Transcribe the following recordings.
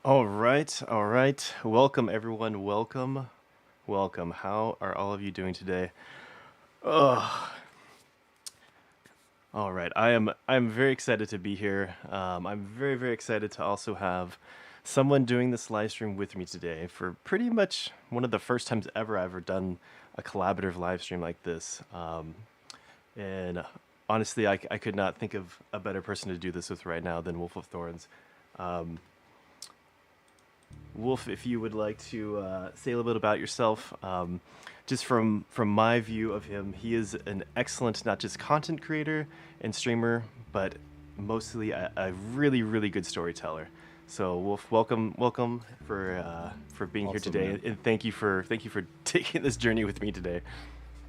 All right, all right. Welcome, everyone. Welcome, welcome. How are all of you doing today? Oh, all right. I'm very excited to be here. I'm very excited to also have someone doing this live stream with me today for pretty much one of the first times ever I've ever done a collaborative live stream like this. And honestly, I could not think of a better person to do this with right now than Wolf of Thorns. Wolf, if you would like to say a little bit about yourself, just from my view of him, he is an excellent not just content creator and streamer, but mostly a really good storyteller. So Wolf, welcome for being here Awesome, today, man. and thank you for taking this journey with me today.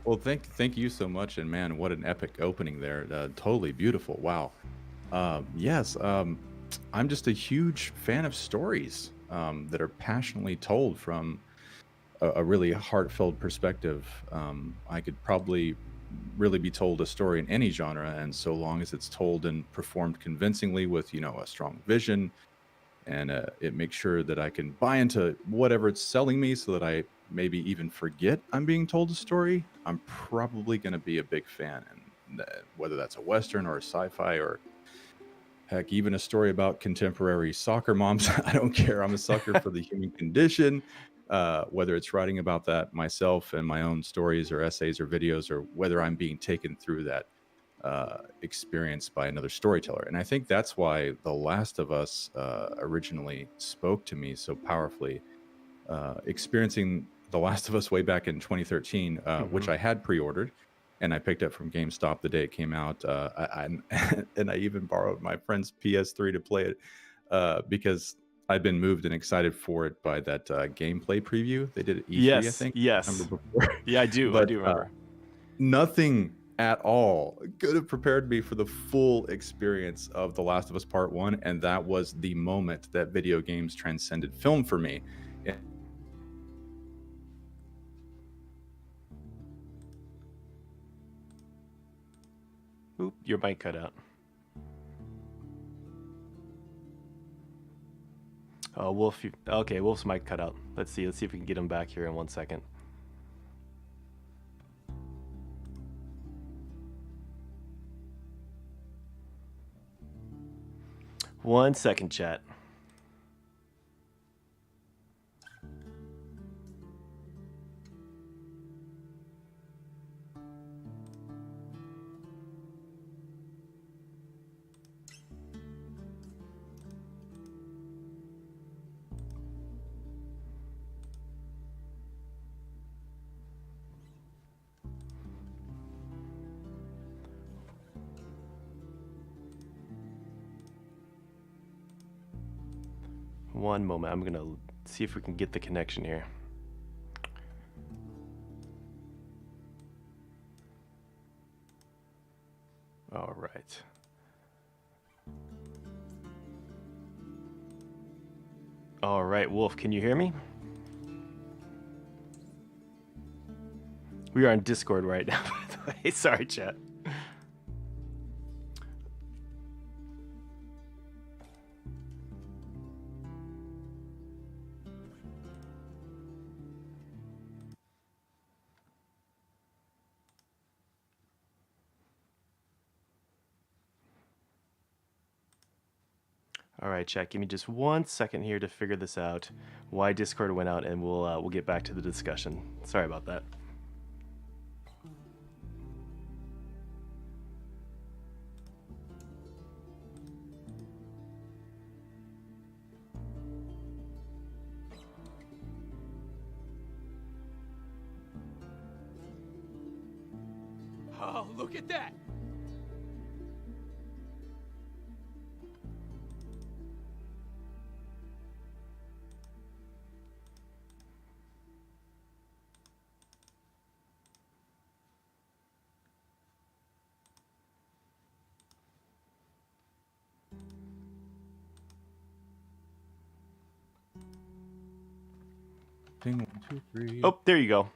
Well, thank you so much, and man, what an epic opening there. Totally beautiful. Wow. Yes, I'm just a huge fan of stories that are passionately told from a really heartfelt perspective. I could probably really be told a story in any genre, and so long as it's told and performed convincingly with a strong vision and it makes sure that I can buy into whatever it's selling me so that I maybe even forget I'm being told a story, I'm probably going to be a big fan. And whether that's a Western or a sci fi or heck, even a story about contemporary soccer moms, I don't care. I'm a sucker for the human condition. Whether it's writing about that myself and my own stories or essays or videos, or whether I'm being taken through that experience by another storyteller. And I think that's why The Last of Us originally spoke to me so powerfully. Experiencing The Last of Us way back in 2013, which Hmm. I had pre-ordered, and I picked up from GameStop the day it came out. And I even borrowed my friend's PS3 to play it because I'd been moved and excited for it by that gameplay preview they did at E3, I Yes, think. Remember yes, before, yeah, I do. I but do remember. nothing at all could have prepared me for the full experience of The Last of Us Part 1, and that was the moment that video games transcended film for me. And Oop, your mic cut out. Oh, Wolf. Okay, Wolf's mic cut out. Let's see. Let's see if we can get him back here in 1 second. 1 second, chat. One moment. I'm gonna see if we can get the connection here. All right. All right, Wolf. Can you hear me? We are on Discord right now, by the way. Sorry, chat. All right, chat. Give me just 1 second here to figure this out. Why Discord went out, and we'll get back to the discussion. Sorry about that. Oh, look at that! ping 1, 2, 3. Oh, there you go.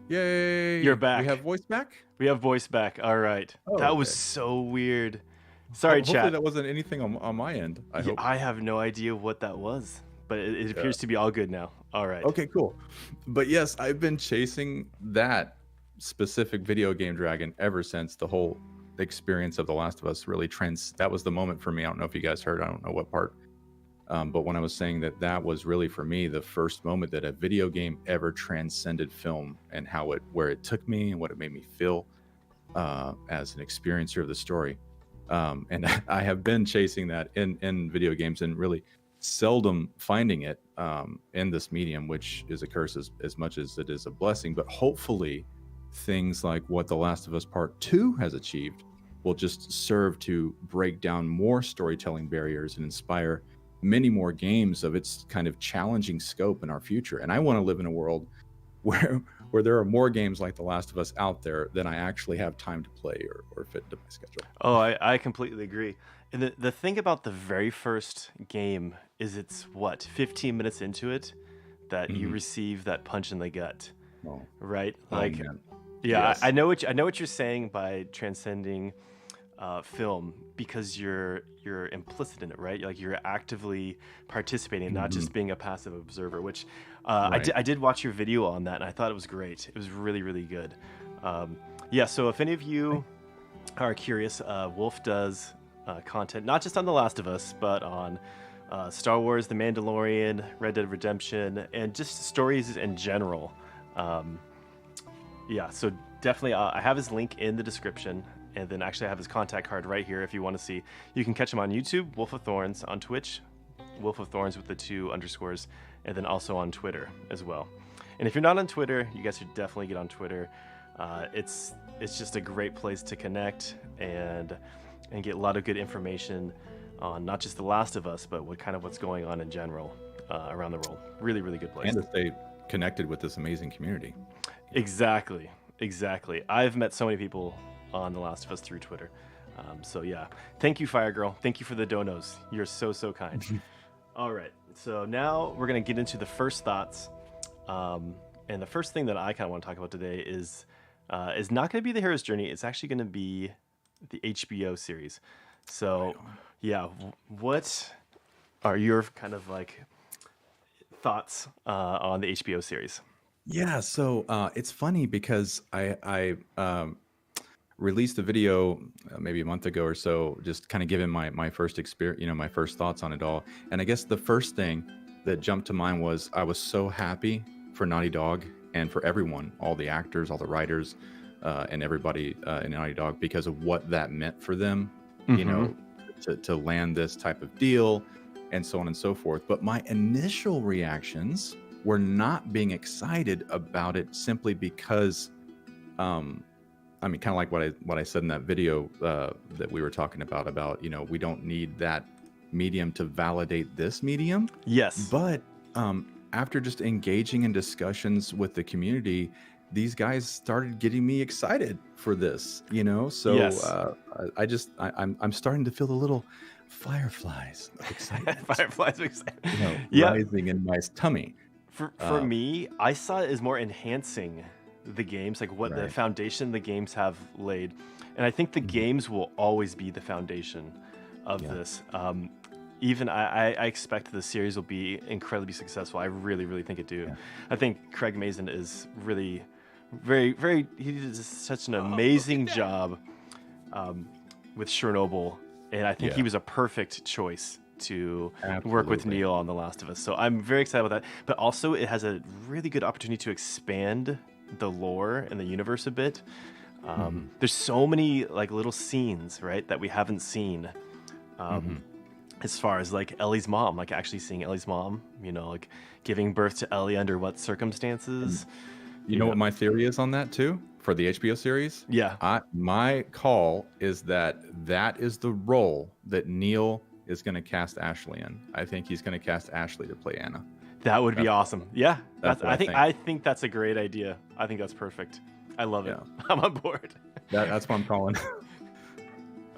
You're Yay! We have back. voice back. We have voice back. All right. Oh, That was okay. so weird. Sorry, Hopefully chat. that wasn't anything on my end. I Yeah, hope. I have no idea what that was, but it Yeah. appears to be all good now. All right. Okay, cool. But yes, I've been chasing that specific video game dragon ever since the whole experience of The Last of Us really trans. That was the moment for me. I don't know if you guys heard. I don't know what part. But when I was saying that, that was really for me the first moment that a video game ever transcended film, and how it, where it took me and what it made me feel as an experiencer of the story. And I have been chasing that in video games, and really seldom finding it in this medium, which is a curse as much as it is a blessing. But hopefully, things like what The Last of Us Part 2 has achieved will just serve to break down more storytelling barriers and inspire many more games of its kind of challenging scope in our future. And I want to live in a world where there are more games like The Last of Us out there than I actually have time to play or fit into my schedule. Oh, I completely agree. And the thing about the very first game is it's what, 15 minutes into it that you Mhm. receive that punch in the gut, Oh, right? oh Like, man. yeah, Yes. I know what you're saying by transcending film, because you're implicit in it, right? Like you're actively participating, not Mhm. just being a passive observer. Which Right. I did watch your video on that, and I thought it was great. It was really really good. Yeah. So if any of you are curious, Wolf does content not just on The Last of Us, but on Star Wars, The Mandalorian, Red Dead Redemption, and just stories in general. Um, yeah, so definitely, I have his link in the description, and then actually I have his contact card right here if you want to see. You can catch him on YouTube, Wolf of Thorns, on Twitch, Wolf of Thorns with the 2 underscores, and then also on Twitter as well. And if you're not on Twitter, you guys should definitely get on Twitter. It's just a great place to connect and get a lot of good information on not just The Last of Us, but what's going on in general around the world. Really, really good place. And to stay connected with this amazing community. Exactly, exactly. I've met so many people on The Last of Us through Twitter. So yeah, thank you, Fire Girl. Thank you for the donos. You're so kind. All right, so now we're gonna get into the first thoughts. And the first thing that I kind of want to talk about today is not going to be the hero's journey. It's actually going to be the HBO series. So yeah, what are your kind of like thoughts on the HBO series? Yeah, so it's funny because I released a video maybe a month ago or so, just kind of giving my first experience, my first thoughts on it all. And I guess the first thing that jumped to mind was I was so happy for Naughty Dog and for everyone, all the actors, all the writers, and everybody in Naughty Dog, because of what that meant for them, you know, to land this type of deal and so on and so forth. But my initial reactions were not being excited about it simply because, I mean, kind of like what I said in that video that we were talking about, we don't need that medium to validate this medium. Yes. But after just engaging in discussions with the community, these guys started getting me excited for this, So Yes. I'm starting to feel the little fireflies of excitement, Fireflies are exciting. rising in my tummy. For me, I saw it as more enhancing the games, like what the Right. foundation the games have laid. And I think the games will always be the foundation of Yeah. this. Even I expect the series will be incredibly successful. I really, really think it do. Yeah. I think Craig Mazin is really very he did such an look at amazing that. job with Chernobyl, and I think he Yeah. was a perfect choice to work with Absolutely. Neil on The Last of Us. So I'm very excited about that. But also, it has a really good opportunity to expand the lore and the universe a bit. There's so many like little scenes, right, that we haven't seen. As far as like Ellie's mom, like actually seeing Ellie's mom, like giving birth to Ellie under what circumstances. You know what my theory is on that too for the HBO series? Yeah, My call is that is the role that Neil is going to cast Ashley in. I think he's going to cast Ashley to play Anna. that would be awesome. Yeah, that's what I think. I think that's a great idea. I think that's perfect. I love it. Yeah. I'm on board. That's what I'm calling.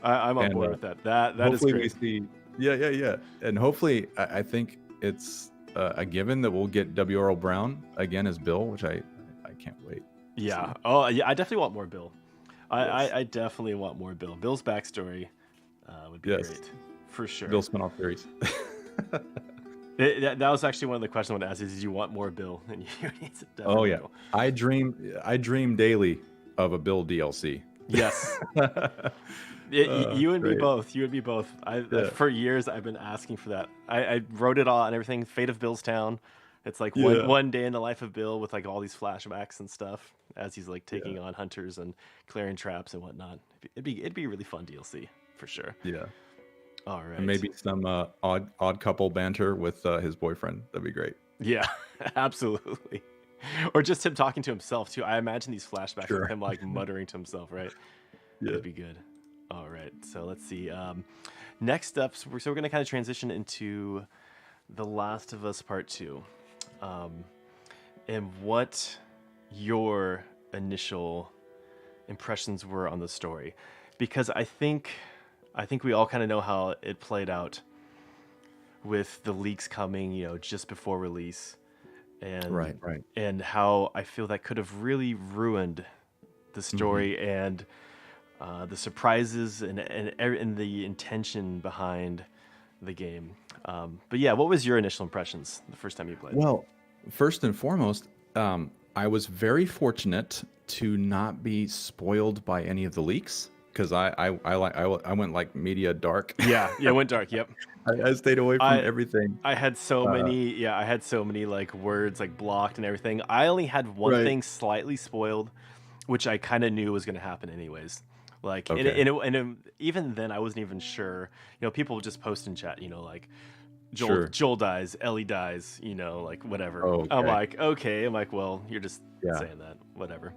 I'm on And, board with that. That is hopefully great. we see. Yeah. And hopefully, I think it's a given that we'll get W. Earl Brown again as Bill, which I can't wait. Yeah. Oh, yeah. I definitely want more Bill. Yes. I definitely want more Bill. Bill's backstory. would be Yes. great for sure. Bill spinoff series. That was actually one of the questions I want to ask: is did you want more Bill? And it's definitely Oh yeah, Bill. I dream daily of a Bill DLC. Yes. You and me Great. both. You and me both. Yeah. For years I've been asking for that. I wrote it all and everything. Fate of Bill's Town. It's like Yeah. one day in the life of Bill with like all these flashbacks and stuff as he's like taking on hunters and clearing traps and whatnot. It'd be a really fun DLC for sure. Yeah. All right. And maybe some odd couple banter with his boyfriend. That'd be great. Yeah, absolutely. Or just him talking to himself too. I imagine these flashbacks Sure. of him like muttering to himself, right? Yeah. That'd be good. All right, so let's see. Next up, so we're going to kind of transition into The Last of Us Part 2. And what your initial impressions were on the story. Because I think we all kind of know how it played out with the leaks coming, just before release. And Right. and how I feel that could have really ruined the story and the surprises and the intention behind the game. But yeah, what was your initial impressions the first time you played? Well, first and foremost, I was very fortunate to not be spoiled by any of the leaks because I went like media dark. Yeah, it went dark. Yep. I stayed away from everything. I had so many. I had so many like words like blocked and everything. I only had one Right. thing slightly spoiled, which I kind of knew was going to happen anyways. Like, Okay. even then, I wasn't even sure. People just post in chat. Like, Sure. Joel dies, Ellie dies. Like whatever. Oh, I'm okay. like, okay. I'm like, well, you're just Yeah. saying that. Whatever.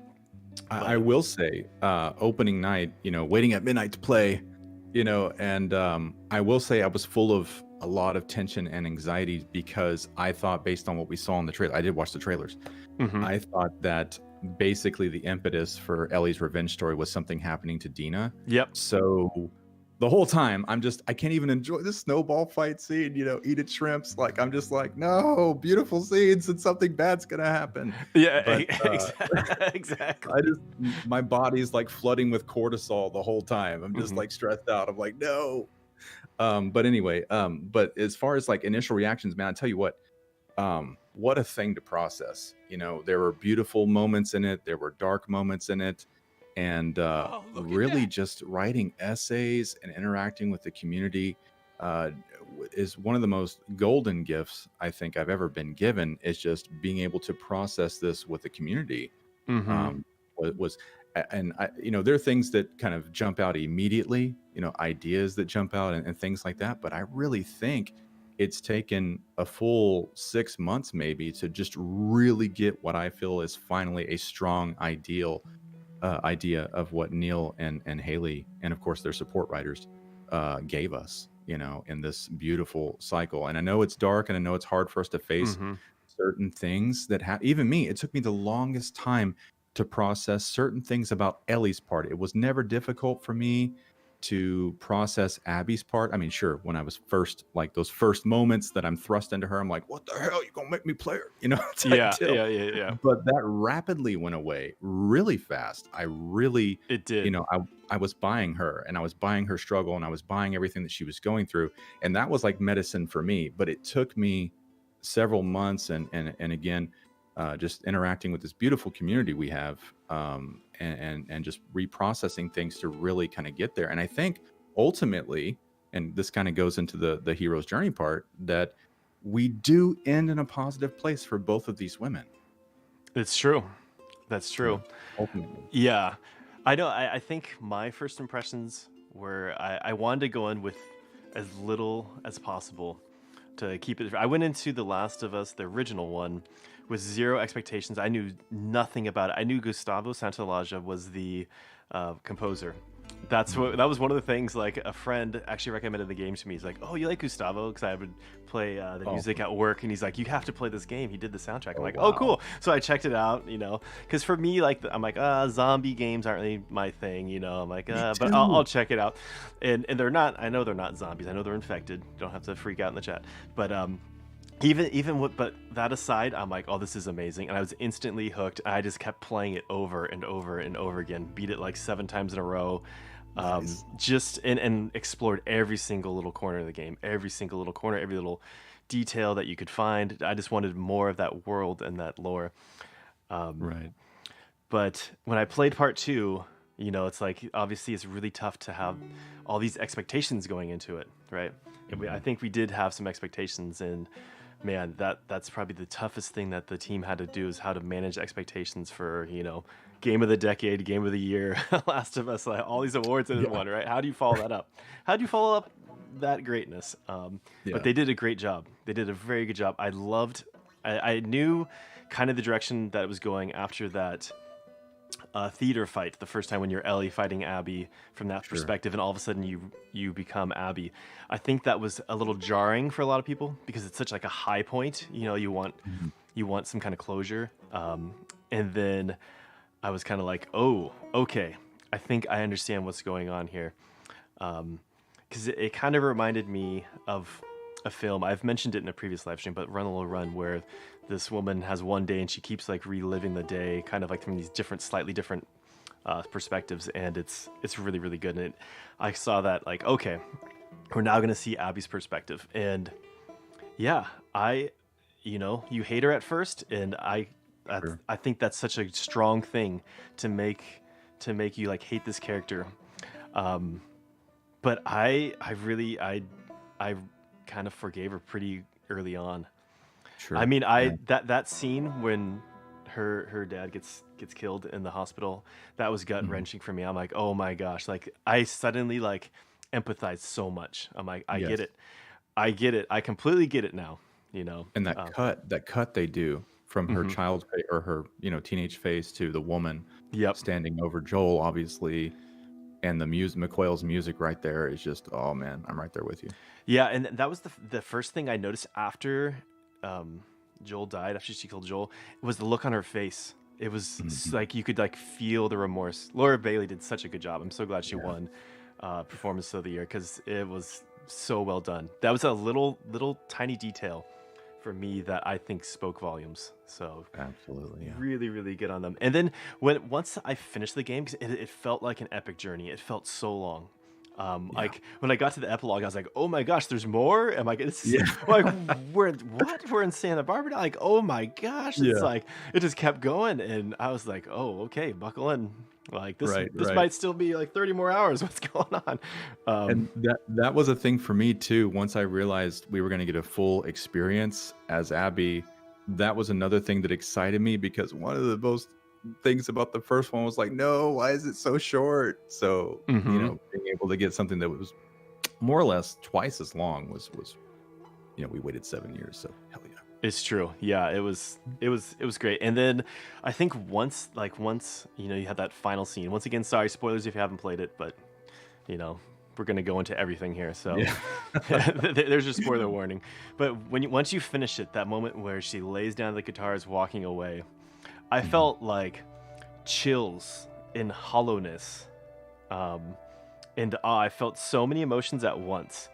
I will say, opening night, waiting at midnight to play, and I will say I was full of a lot of tension and anxiety because I thought, based on what we saw in the trailer, I did watch the trailers. Mhm. I thought that basically the impetus for Ellie's revenge story was something happening to Dina. Yep. So the whole time I can't even enjoy this snowball fight scene, eat it shrimps. Like, I'm just like, no, beautiful scenes and something bad's going to happen. Yeah. But, exactly. my body's like flooding with cortisol the whole time. I'm just Mhm. like stressed out. I'm like, no. But anyway, but as far as like initial reactions, man, I tell you what a thing to process. There were beautiful moments in it. There were dark moments in it. And Oh, look at really that. just writing essays and interacting with the community is one of the most golden gifts I think I've ever been given, is just being able to process this with the community. Mhm. There are things that kind of jump out immediately, ideas that jump out and things like that. But I really think it's taken a full 6 months maybe to just really get what I feel is finally a strong idea of what Neil and Haley, and of course their support writers, gave us, in this beautiful cycle. And I know it's dark and I know it's hard for us to face Mhm. certain things that even me, it took me the longest time to process certain things about Ellie's part. It was never difficult for me to process Abby's part. I mean, sure, when I was first, like those first moments that I'm thrust into her, I'm like, what the hell, you gonna make me play her, type Yeah. deal. Yeah. But that rapidly went away really fast. I really, It did. I was buying her, and I was buying her struggle, and I was buying everything that she was going through, and that was like medicine for me. But it took me several months, and again, just interacting with this beautiful community we have, and just reprocessing things to really kind of get there. And I think ultimately, and this kind of goes into the hero's journey part, that we do end in a positive place for both of these women. It's true. That's true. Ultimately. Yeah. I know. I think my first impressions were I wanted to go in with as little as possible to keep it. I went into The Last of Us, the original one, with zero expectations. I knew nothing about it. I knew Gustavo Santaolalla was the composer. That was one of the things. Like, a friend actually recommended the game to me. He's like, "Oh, you like Gustavo?" Because I would play the music at work, and he's like, "You have to play this game. He did the soundtrack." I'm like, "Oh, wow. cool." So I checked it out. Because for me, like, I'm like, zombie games aren't really my thing. I'm like, but I'll check it out. And they're not. I know they're not zombies. I know they're infected. Don't have to freak out in the chat. But but that aside, I'm like, oh, this is amazing, and I was instantly hooked. I just kept playing it over and over and over again. Beat it like 7 times in a row. Nice. Just and explored every single little corner of the game, every single little corner, every little detail that you could find. I just wanted more of that world and that lore. Right. But when I played part two, it's like obviously it's really tough to have all these expectations going into it, right? And I Mhm. think we did have some expectations, and man, that's probably the toughest thing that the team had to do is how to manage expectations for game of the decade, game of the year, Last of Us, like all these awards in Yeah. one, right? How do you follow that up? How do you follow up that greatness? But Yeah. they did a great job. They did a very good job. I knew kind of the direction that it was going after that theater fight the first time when you're Ellie fighting Abby from that Sure. perspective, and all of a sudden you become Abby. I think that was a little jarring for a lot of people because it's such like a high point. Mhm. You want some kind of closure, and then I was kind of like, oh, okay, I think I understand what's going on here, because it kind of reminded me of a film. I've mentioned it in a previous live stream, but Run Lola Run, where this woman has one day and she keeps like reliving the day, kind of like from these different, slightly different perspectives, and it's really really good. And I saw that like, okay, we're now gonna see Abby's perspective, and yeah, you hate her at first, and Sure. I think that's such a strong thing to make you like hate this character. Um, but I kind of forgave her pretty early on. I Sure. mean, Yeah. that scene when her dad gets killed in the hospital, that was gut Mhm. wrenching for me. I'm like, oh my gosh, like I suddenly like empathize so much. I'm like, I get Yes. it, I get it, I completely get it now. You know, And um, that cut they do from her mhm. child or her, teenage face to the woman Yep. standing over Joel, obviously, and the music, McQuail's music right there is just, oh man, I'm right there with you. Yeah, and that was the first thing I noticed after um, Joel died. After she killed Joel, was the look on her face. It was Mhm. like you could like feel the remorse. Laura Bailey did such a good job. I'm so glad she Yeah, won Performance of the Year because it was so well done. That was a little tiny detail for me that I think spoke volumes. So absolutely. Yeah. really really good on them. And then once I finished the game, 'cause it felt like an epic journey. It felt so long. Yeah. Like when I got to the epilogue, I was like, "Oh my gosh, there's more!" Am I it's Yeah. like we're in Santa Barbara now? Like, oh my gosh, it's Yeah. like it just kept going, and I was like, "Oh, okay, buckle in." Like Right, this right. might still be like 30 more hours. What's going on? And that was a thing for me too. Once I realized we were going to get a full experience as Abby, that was another thing that excited me because one of the most things about the first one was like, no, why is it so short? So, Hmm. being able to get something that was more or less twice as long was we waited 7 years. So hell yeah. It's true. Yeah, it was great. And then I think once you had that final scene. Once again, sorry spoilers if you haven't played it, but you know we're gonna go into everything here. So Yeah. there's your spoiler warning. But once you finish it, that moment where she lays down the guitar is walking away, I Mhm. felt like chills in hollowness, um, and awe. I felt so many emotions at once.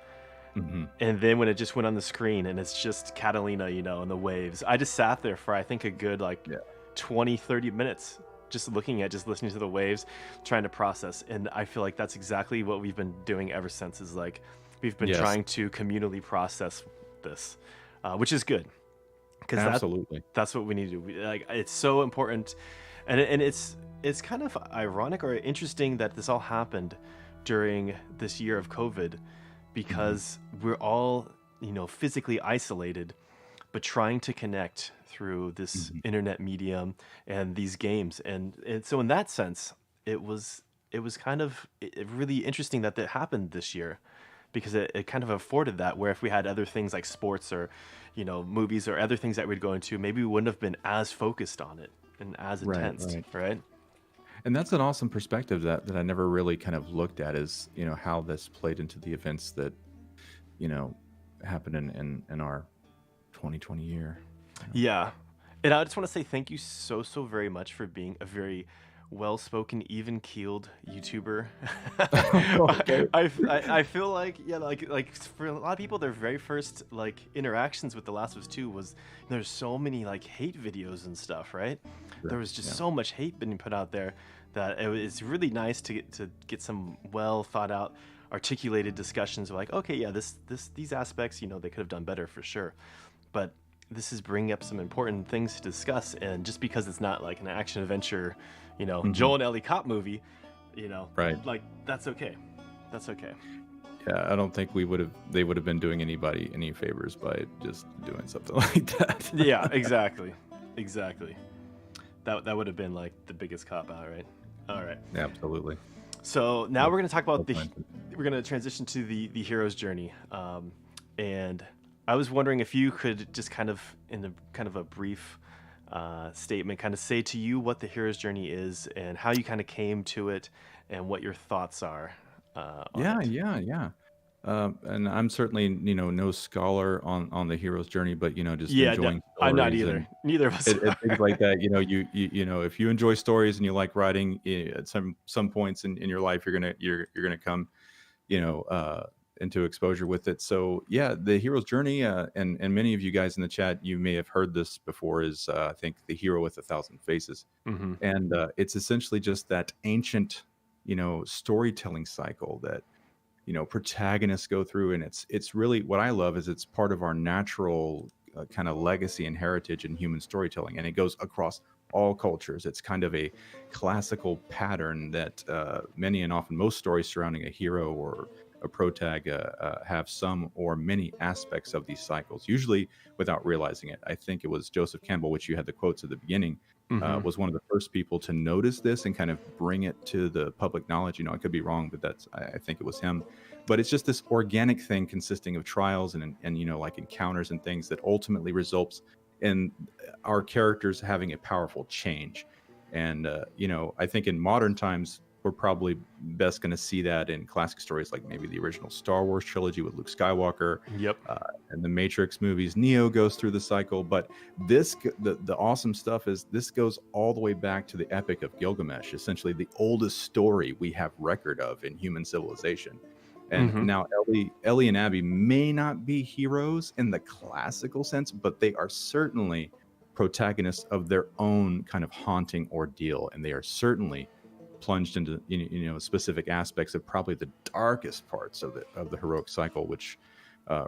Mhm. And then when it just went on the screen and it's just Catalina, and the waves, I just sat there for I think a good like Yeah. 20, 30 minutes just listening to the waves, trying to process. And I feel like that's exactly what we've been doing ever since is like we've been Yes, trying to communally process this, which is good because absolutely. that's what we need to do. Like it's so important, and it's kind of ironic or interesting that this all happened during this year of COVID Mhm. because we're all physically isolated but trying to connect through this Mhm. internet medium and these games, and so in that sense it was kind of really interesting that that happened this year because it kind of afforded that where if we had other things like sports or movies or other things that we'd go into, maybe we wouldn't have been as focused on it and as Right, intense, right. right? And that's an awesome perspective that I never really kind of looked at is, how this played into the events that, you know, happened in our 2020 year. You know? Yeah. And I just want to say thank you so, so very much for being a very well-spoken, even-keeled YouTuber. Okay. I feel like, yeah, like for a lot of people, their very first like interactions with The Last of Us 2 was there's so many like hate videos and stuff, right? There Sure. was just Yeah. so much hate being put out there that it's really nice to get some well thought out, articulated discussions of like, okay, yeah, these aspects, they could have done better for sure, but this is bringing up some important things to discuss. And just because it's not like an action adventure, Hmm. Joel and Ellie cop movie, you know, Right. like that's okay. That's okay. Yeah, I don't think they would have been doing anybody any favors by just doing something like that. Yeah, exactly. Exactly. That would have been like the biggest cop out, right? All right. Absolutely. So now No, we're going to talk no about pun intended. we're going to transition to the hero's journey. And I was wondering if you could just kind of, in a kind of a brief statement, kind of say to you what the hero's journey is and how you kind of came to it and what your thoughts are on Yeah, it. yeah, yeah. And I'm certainly, no scholar on the hero's journey, but just Yeah, enjoying I'm not stories either. and Neither of us and are. things like that. If you enjoy stories and you like writing, at some points in your life, you're gonna come, you know, uh, into exposure with it. So yeah, the hero's journey, and many of you guys in the chat, you may have heard this before, is I think the hero with a thousand faces, Hmm. and it's essentially just that ancient, storytelling cycle that protagonists go through, and it's really what I love is it's part of our natural kind of legacy and heritage in human storytelling, and it goes across all cultures. It's kind of a classical pattern that many and often most stories surrounding a hero or a protag have some or many aspects of these cycles, usually without realizing it. I think it was Joseph Campbell, which you had the quotes at the beginning, Hmm. was one of the first people to notice this and kind of bring it to the public knowledge. I could be wrong, but I think it was him. But it's just this organic thing consisting of trials and like encounters and things that ultimately results in our characters having a powerful change. And I think in modern times we're probably best going to see that in classic stories like maybe the original Star Wars trilogy with Luke Skywalker, Yep. uh, and the Matrix movies. Neo goes through the cycle, but the awesome stuff is this goes all the way back to the Epic of Gilgamesh, essentially the oldest story we have record of in human civilization. And Hmm. now Ellie and Abby may not be heroes in the classical sense, but they are certainly protagonists of their own kind of haunting ordeal, and they are certainly plunged into specific aspects of probably the darkest parts of the heroic cycle, which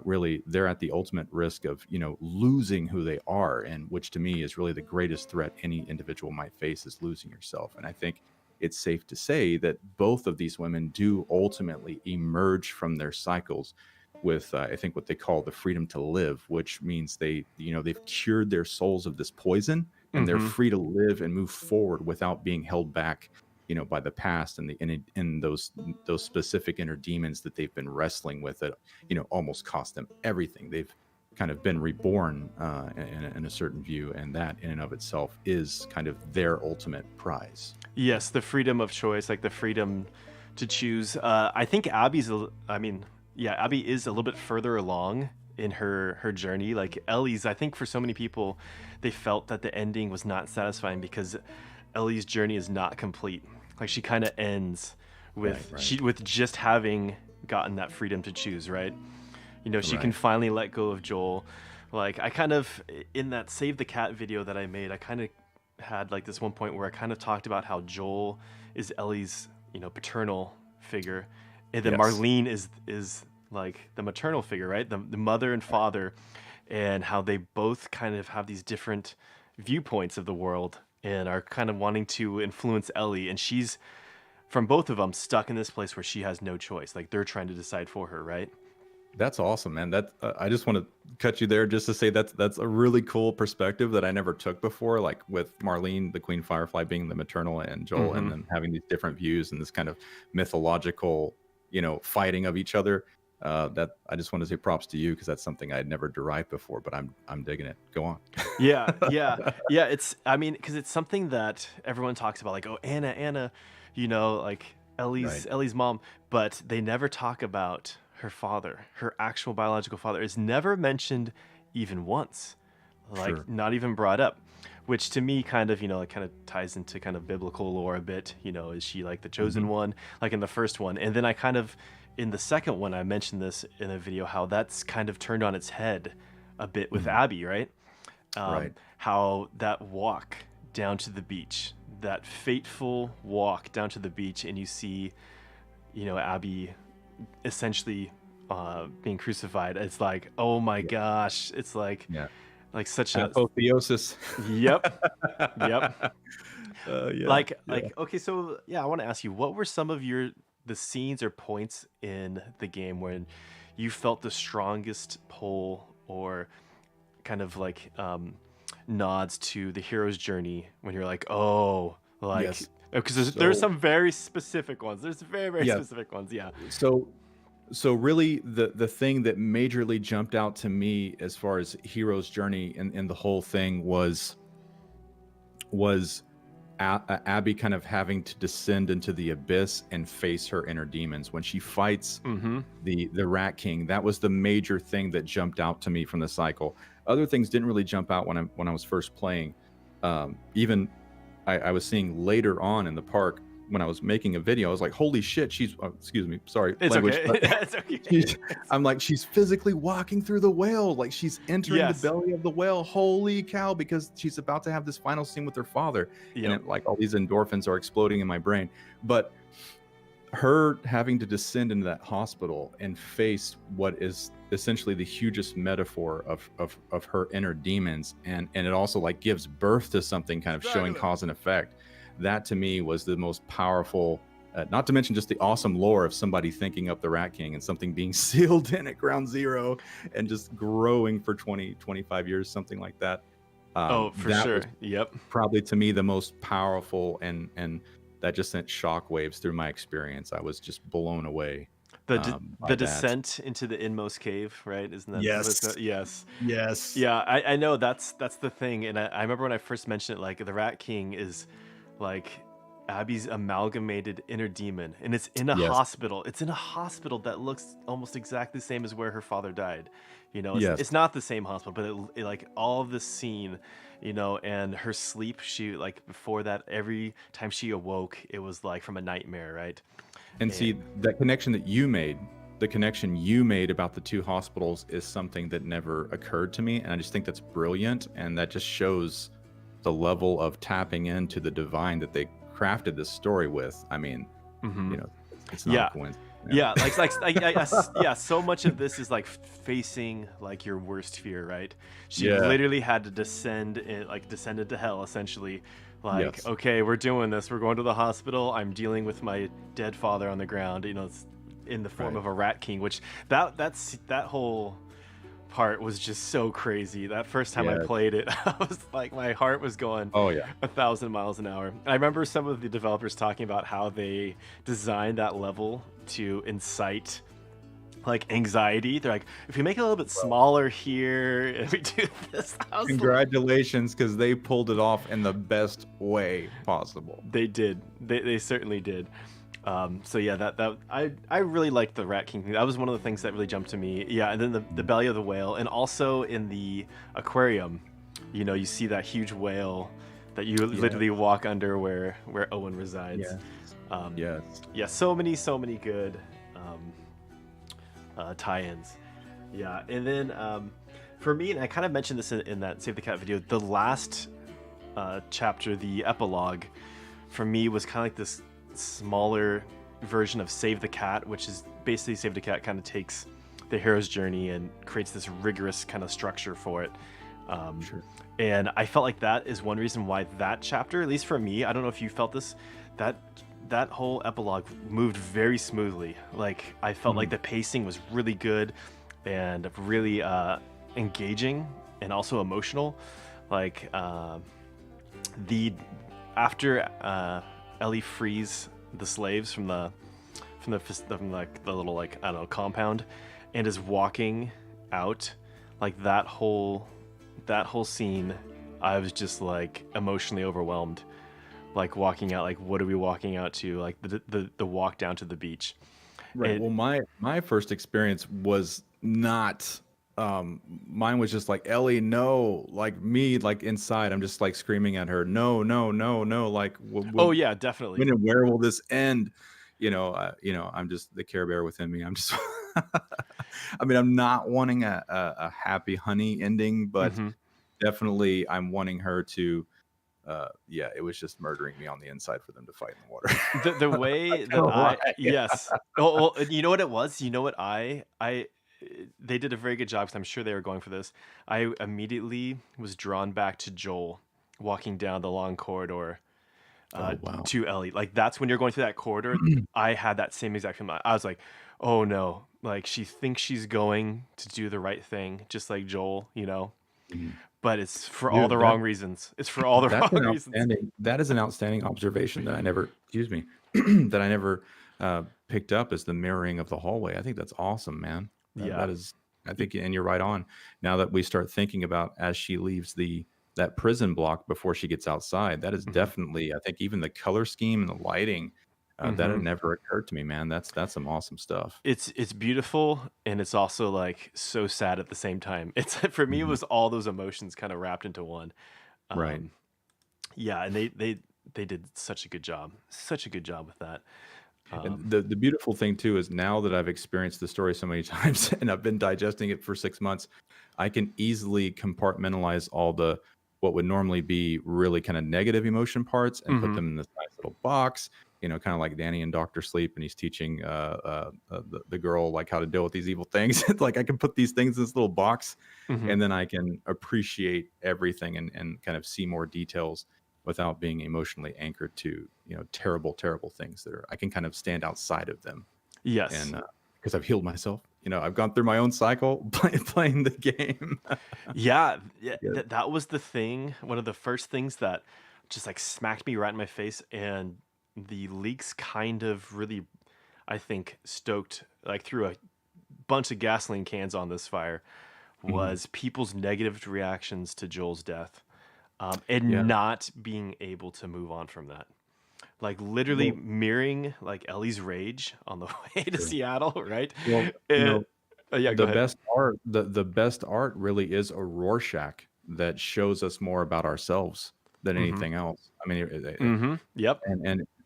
really they're at the ultimate risk of losing who they are, and which to me is really the greatest threat any individual might face, is losing yourself. And I think it's safe to say that both of these women do ultimately emerge from their cycles with I think what they call the freedom to live, which means they've cured their souls of this poison, and they're Hmm. free to live and move forward without being held back by the past and those specific inner demons that they've been wrestling with that almost cost them everything. They've kind of been reborn in a certain view, and that in and of itself is kind of their ultimate prize. Yes, the freedom of choice, like the freedom to choose. I think I mean, yeah, Abby is a little bit further along in her journey. Like Ellie's, I think for so many people, they felt that the ending was not satisfying because Ellie's journey is not complete. Like she kind of ends Right, with right, she with just having gotten that freedom to choose, right? She can right. finally let go of Joel. Like I kind of in that Save the Cat video that I made, I kind of had like this one point where I kind of talked about how Joel is Ellie's, paternal figure, and then Yes. Marlene is like the maternal figure, right? The mother and father, and how they both kind of have these different viewpoints of the world and are kind of wanting to influence Ellie, and she's from both of them stuck in this place where she has no choice. Like they're trying to decide for her, right? That's awesome, man. That I just want to cut you there just to say that's a really cool perspective that I never took before. Like with Marlene, the Queen Firefly, being the maternal, and Joel, and Mm-hmm. them having these different views and this kind of mythological, fighting of each other. That I just want to say props to you because that's something I had never derived before. But I'm digging it. Go on. Yeah, yeah, yeah. I mean, because it's something that everyone talks about, like, oh, Anna, like Right. Ellie's mom, but they never talk about her father, her actual biological father is never mentioned even once, like Sure. not even brought up. which to me kind of, it kind of ties into kind of biblical lore a bit. Is she like the chosen Hmm. one, like in the first one? And then I kind of, in the second one, I mentioned this in a video, how that's kind of turned on its head a bit with Hmm. Abby, right? Right. How that walk down to the beach, that fateful walk down to the beach, and you see, Abby essentially being crucified. It's like, oh my Yeah. gosh, it's Yeah. like such a, Apotheosis. yep, yep. Yeah. Like okay, so yeah, I want to ask you, what were some of the scenes or points in the game when you felt the strongest pull or kind of like nods to the hero's journey when you're like, oh, like, Yes. because there's So some very specific ones. There's very, very yeah. specific ones. Yeah. So really the thing that majorly jumped out to me as far as hero's journey in the whole thing was Abby kind of having to descend into the abyss and face her inner demons when she fights Mm-hmm. the Rat King. That was the major thing that jumped out to me from the cycle. Other things didn't really jump out when I was first playing. Even I was seeing later on in the park when I was making a video. I was like, "Holy shit!" She's excuse me, sorry It's language, okay. but It's okay. she's, I'm like, she's physically walking through the whale, like she's entering the Yes. belly of the whale. Holy cow! Because she's about to have this final scene with her father, and Yep. it, like all these endorphins are exploding in my brain. But her having to descend into that hospital and face what is essentially the hugest metaphor of her inner demons, and it also like gives birth to something kind of showing Straggler. cause and effect. That to me was the most powerful, not to mention just the awesome lore of somebody thinking up the Rat King and something being sealed in at ground zero and just growing for 20-25 years, something like that. Oh, for That was sure. Yep. probably to me the most powerful, and that just sent shockwaves through my experience. I was just blown away by The that. descent into the inmost cave, right? Isn't that what it's Yes. yes. Yes. Yeah, I know that's the thing, and I remember when I first mentioned it, like the Rat King is like Abby's amalgamated inner demon, and it's in a Yes. hospital. It's in a hospital that looks almost exactly the same as where her father died. Yes. It's not the same hospital, but like all of this scene, and her sleep. She like before that, every time she awoke, it was like from a nightmare, right? And And see, that connection that you made, the connection you made about the two hospitals is something that never occurred to me. And I just think that's brilliant. And that just shows the level of tapping into the divine that they crafted this story with. I mean, mhm. it's not a Yeah, coincidence. yeah, yeah. So much of this is like facing like your worst fear, right? She Yeah. literally had to descend into hell, essentially. Like, Yes. okay, we're doing this. We're going to the hospital. I'm dealing with my dead father on the ground. It's in the form Right. of a Rat King, which that whole part was just so crazy. That first time I Yeah. played it, I was like, my heart was going Oh yeah. 1,000 miles an hour. I remember some of the developers talking about how they designed that level to incite like anxiety. They're like, if we make it a little bit smaller here, if we do this, I was like, Congratulations, because they pulled it off in the best way possible. they did. They certainly did. So yeah, that I really liked the Rat King thing. That was one of the things that really jumped to me. Yeah, and then the belly of the whale, and also in the aquarium, you see that huge whale that you Yeah. literally walk under where Owen resides. Yes. Um, Yes. yeah, so many good tie-ins. Yeah, and then for me, and I kind of mentioned this in that Save the Cat video, the last chapter, the epilogue, for me was kind of like this smaller version of Save the Cat, which is basically Save the Cat kind of takes the hero's journey and creates this rigorous kind of structure for it. Sure. And I felt like that is one reason why that chapter, at least for me, I don't know if you felt this, that whole epilogue moved very smoothly. Like I felt like the pacing was really good and really engaging and also emotional. Like the after Ellie frees the slaves from like the little like I don't know compound and is walking out, like that whole scene, I was just like emotionally overwhelmed. Like walking out, like what are we walking out to? Like the walk down to the beach. Right. It, Well, my first experience was not Mine was just like, Ellie, no, like me, like inside, I'm just like screaming at her, no, no, no, no, like Oh yeah, definitely. when and where will this end? I'm just the Care Bear within me. I'm just, I mean, I'm not wanting a happy honey ending, but Hmm. definitely I'm wanting her to, yeah, it was just murdering me on the inside for them to fight in the water. The I way that don't know I why. yes. Oh, well, and you know what it was? You know what they did a very good job because I'm sure they were going for this. I immediately was drawn back to Joel walking down the long corridor Oh wow. to Ellie. Like that's when you're going through that corridor. I had that same exact feeling. I was like, oh no, like she thinks she's going to do the right thing, just like Joel, Mhm. but it's for all the Dude, that wrong reasons. It's for all the wrong reasons. that is an outstanding observation that I never, excuse me, that I never, picked up as the mirroring of the hallway. I think that's awesome, man. Yeah. That is, I think, and you're right on. Now that we start thinking about as she leaves that prison block before she gets outside, that is Hmm. definitely, I think, even the color scheme and the lighting, that had Hmm. never occurred to me, man. That's some awesome stuff. It's beautiful and it's also like so sad at the same time. It's for me, it Mhm. was all those emotions kind of wrapped into one. Right. Um, yeah, and they did such a good job with that. And Um, the beautiful thing too is now that I've experienced the story so many times and I've been digesting it for 6 months, I can easily compartmentalize all the what would normally be really kind of negative emotion parts and put mhm. them in this nice little box, kind of like Danny in Doctor Sleep, and he's teaching the girl like how to deal with these evil things. It's like I can put these things in this little box, Mhm. and then I can appreciate everything and kind of see more details without being emotionally anchored to terrible terrible things that are I can kind of stand outside of them, Yes. and because I've healed myself, I've gone through my own cycle playing the game. Yeah, yeah, Yeah. that was the thing, one of the first things that just, like, smacked me right in my face, and the leaks kind of really, I think, stoked like, threw a bunch of gasoline cans on this fire, Mhm. was people's negative reactions to Joel's death, Yeah. and not being able to move on from that. Like, literally Well, mirroring, like, Ellie's rage on the way to sure. Seattle, right? Well, Eh yeah, go ahead. the best art really is a Rorschach that shows us more about ourselves than Mhm. anything else. I mean, Mhm. Yep.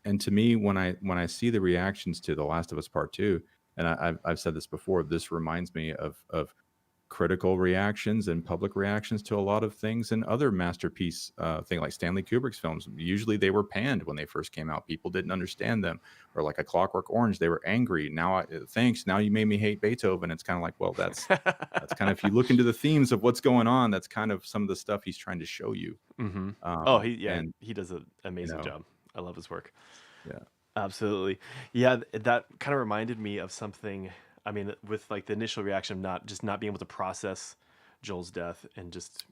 and to me, when I see the reactions to The Last of Us Part 2, and I've said this before, this reminds me of critical reactions and public reactions to a lot of things and other masterpiece thing like Stanley Kubrick's films. Usually they were panned when they first came out. People didn't understand them. Or like A Clockwork Orange, they were angry. Thanks. Now you made me hate Beethoven. It's kind of like, well, that's kind of if you look into the themes of what's going on, that's kind of some of the stuff he's trying to show you. Mhm. Oh, And he does an you amazing know, job. I love his work. yeah. Absolutely. Yeah, that kinda reminded me of something, I mean, with, like, the initial reaction of not being able to process Joel's death and just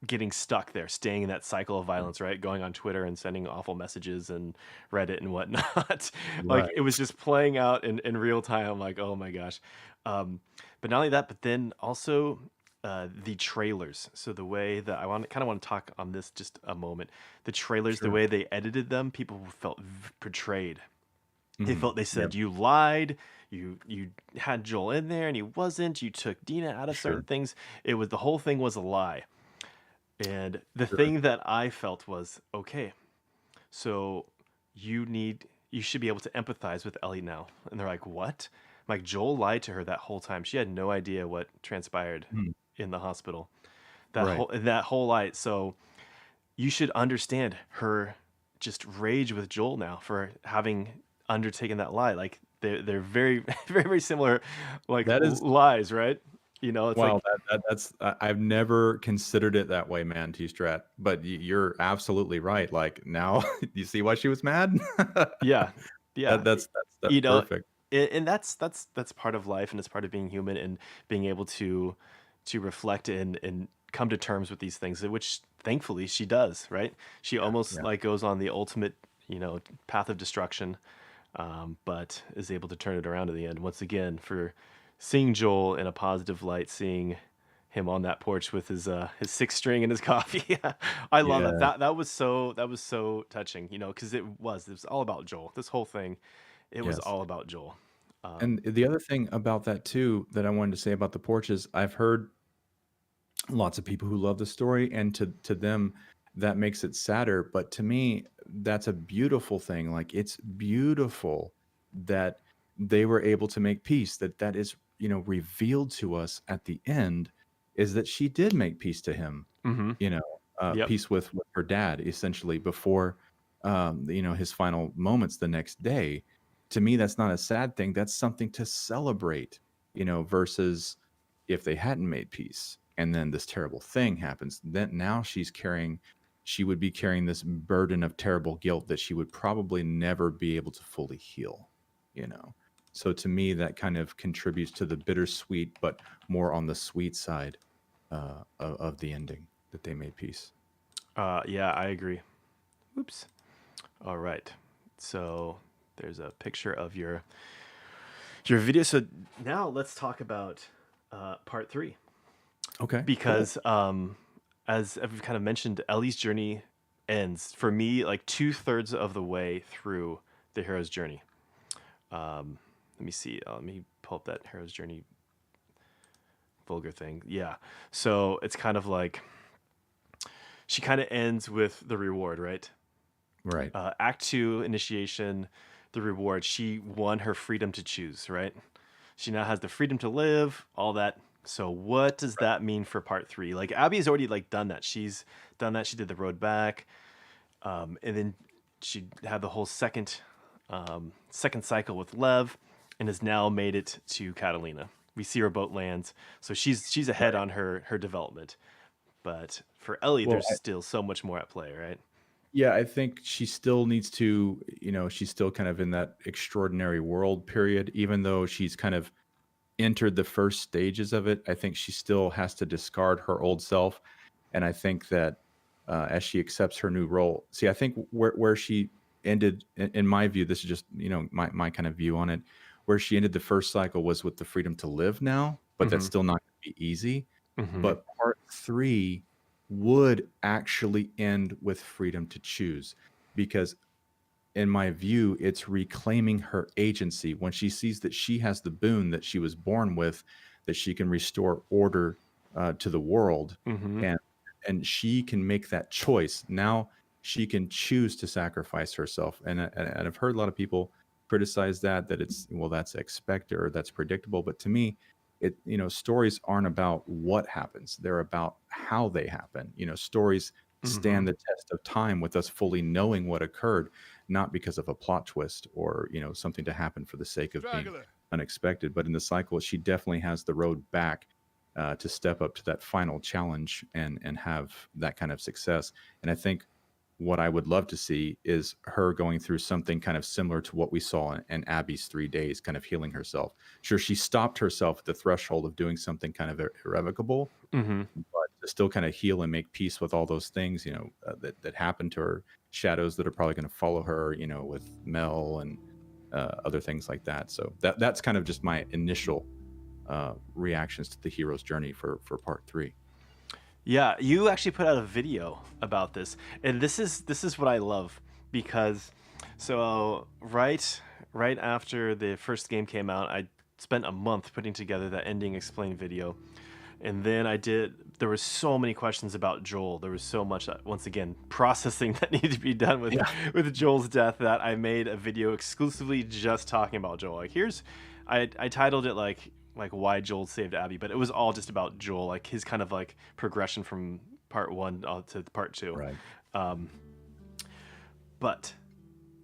getting stuck there, staying in that cycle of violence, right? Going on Twitter and sending awful messages and Reddit and whatnot. Like, it was Right. just playing out in real time. I'm like, "Oh my gosh." But not only that, but then also, the trailers. So the way that kinda wanna talk on this just a moment. The trailers, the Sure. way they edited them, people felt betrayed. They Hmm. felt they Yep. said, "You lied. You had Joel in there and he wasn't. You took Dina out of certain Sure. things." It was the whole thing was a lie. And the Sure. thing that I felt was, okay, so you should be able to empathize with Ellie now. And they're like, what? I'm like, Joel lied to her that whole time. She had no idea what transpired Mhm. in the hospital. Right. That whole lie. So you should understand her just rage with Joel now for having undertaken that lie. Like they're very very very similar like That is lies, right? It's Wow, like that's I've never considered it that way, man, T-Strat, but you're absolutely right, like, now you see why she was mad? yeah. Yeah. That's You know, perfect. and that's part of life and it's part of being human and being able to reflect and come to terms with these things, which thankfully she does, right? She Yeah, almost yeah, like goes on the ultimate, path of destruction, but is able to turn it around in the end. Once again, for seeing Joel in a positive light, seeing him on that porch with his six string and his coffee. I love that. yeah, That was so touching, because it was all about Joel. This whole thing, it was yes, all about Joel. Um, and the other thing about that too that I wanted to say about the porch is I've heard lots of people who love the story, and to them that makes it sadder, but to me that's a beautiful thing. Like, it's beautiful that they were able to make peace, that is, revealed to us at the end, is that she did make peace to him, Mm-hmm. Yep. peace with her dad, essentially, before his final moments the next day. To me, that's not a sad thing. That's something to celebrate, versus if they hadn't made peace and then this terrible thing happens, then now she would be carrying this burden of terrible guilt that she would probably never be able to fully heal, you know. So to me, that kind of contributes to the bittersweet, but more on the sweet side of the ending, that they made peace. Yeah, I agree. Oops. All right. So there's a picture of your video. So now let's talk about part three, Okay, cool. because as I've kind of mentioned, Ellie's journey ends for me like 2/3 of the way through the hero's journey. Let me see. Let me pull up that hero's journey vulgar thing. Yeah. So it's kind of like she kind of ends with the reward, right? Right. Act two, initiation, the reward. She won her freedom to choose, right? She now has the freedom to live, all that. So what does that mean for part three? Like Abby's already like done that. She's done that. She did the road back, and then she had the whole second cycle with Lev, and has now made it to Catalina. We see her boat lands, so she's ahead Right. on her development. But for Ellie, Well, there's still so much more at play, right? yeah, I think she still needs to, she's still kind of in that extraordinary world period, even though she's kind of entered the first stages of it. I think she still has to discard her old self. And I think that as she accepts her new role, see, I think where she ended, in my view, this is just, my kind of view on it, where she ended the first cycle was with the freedom to live now, but that's Mm-hmm. still not going to be easy. Mm-hmm. But part three would actually end with freedom to choose, because in my view, it's reclaiming her agency when she sees that she has the boon that she was born with, that she can restore order to the world, Mm-hmm. and she can make that choice. Now she can choose to sacrifice herself, and I've heard a lot of people criticize that it's, well, that's expected or that's predictable, but to me, stories aren't about what happens; they're about how they happen. Stories Mm-hmm. stand the test of time with us fully knowing what occurred, not because of a plot twist or something to happen for the sake of being Straggler. unexpected. But in the cycle, she definitely has the road back to step up to that final challenge and have that kind of success. And I think what I would love to see is her going through something kind of similar to what we saw in Abby's 3 days, kind of healing herself. Sure, she stopped herself at the threshold of doing something kind of irrevocable, Mm-hmm. but to still kind of heal and make peace with all those things, that happened to her, shadows that are probably going to follow her, with Mel and other things like that. So that's kind of just my initial reactions to the hero's journey for part three. Yeah, you actually put out a video about this, and this is what I love, because so right after the first game came out, I spent a month putting together that ending explained video, and then there were so many questions about Joel. There was so much once again processing that needed to be done with Yeah. with Joel's death, that I made a video exclusively just talking about Joel. Like I titled it like why Joel saved Abby, but it was all just about Joel, like his kind of like progression from part one to part two. Right. But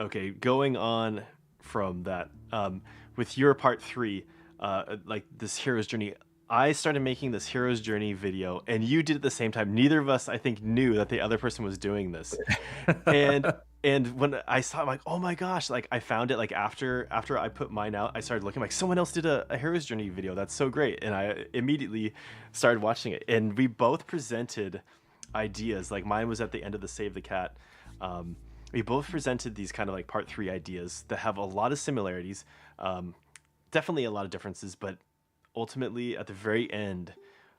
okay, going on from that, with your part three, like this hero's journey, I started making this hero's journey video, and you did at the same time. Neither of us, I think, knew that the other person was doing this, and when I saw it, I'm like, oh my gosh, like I found it like after I put mine out, I started looking like someone else did a hero's journey video. That's so great, and I immediately started watching it, and we both presented ideas. Like mine was at the end of the Save the Cat. We both presented these kind of like part three ideas that have a lot of similarities, definitely a lot of differences, but ultimately at the very end,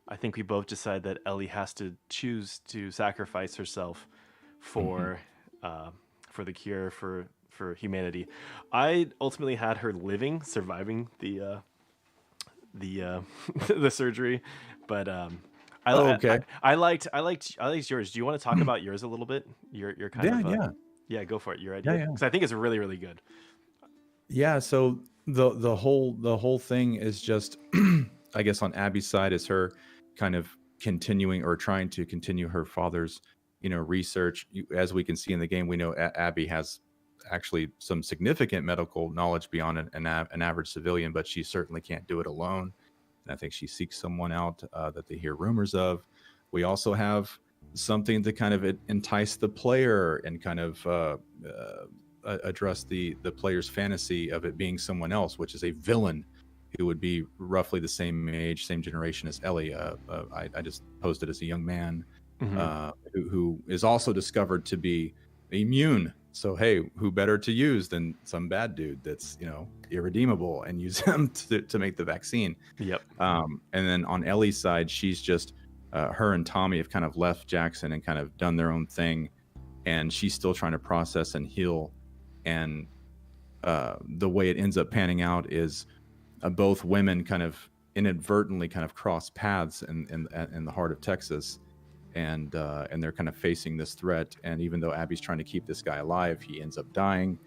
I think we both decided that Ellie has to choose to sacrifice herself Hmm. for uh, for the cure for humanity. I ultimately had her living, surviving the the surgery, but Oh, I okay. I liked yours. Do you want to talk about yours a little bit? Your kind Yeah, of yeah. yeah, go for it. Your Yeah, idea, yeah. because I think it's really really good. Yeah, so the whole thing is just I guess on Abby's side is her kind of continuing or trying to continue her father's, research. As we can see in the game, we know Abby has actually some significant medical knowledge beyond an average civilian, but she certainly can't do it alone. And I think she seeks someone out that they hear rumors of. We also have something to kind of entice the player and kind of address the player's fantasy of it being someone else, which is a villain who would be roughly the same age, same generation as Ellie. I just posed it as a young man Hmm. who is also discovered to be immune. So hey, who better to use than some bad dude that's irredeemable and use him to make the vaccine? Yep. And then on Ellie's side, she's just her and Tommy have kind of left Jackson and kind of done their own thing, and she's still trying to process and heal. And the way it ends up panning out is both women kind of inadvertently kind of cross paths in the heart of Texas, and they're kind of facing this threat. And even though Abby's trying to keep this guy alive, he ends up dying.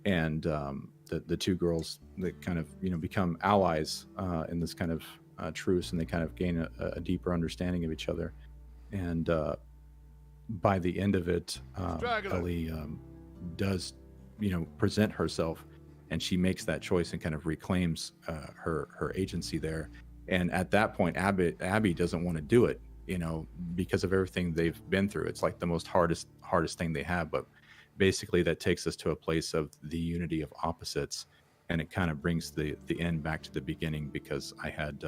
And the two girls, they kind of become allies in this kind of truce, and they kind of gain a deeper understanding of each other. And by the end of it, Straggler. Ellie does present herself, and she makes that choice and kind of reclaims her agency there. And at that point, Abby doesn't want to do it, because of everything they've been through. It's like the most hardest thing they have. But basically, that takes us to a place of the unity of opposites, and it kind of brings the end back to the beginning, because I had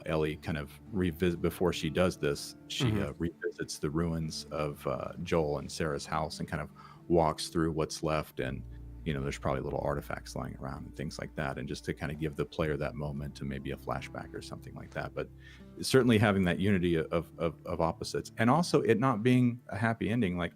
Ellie kind of revisit before she does this. She Hmm. revisits the ruins of Joel and Sarah's house and kind of walks through what's left. And there's probably little artifacts lying around and things like that, and just to kind of give the player that moment to maybe a flashback or something like that. But certainly having that unity of opposites, and also it not being a happy ending, like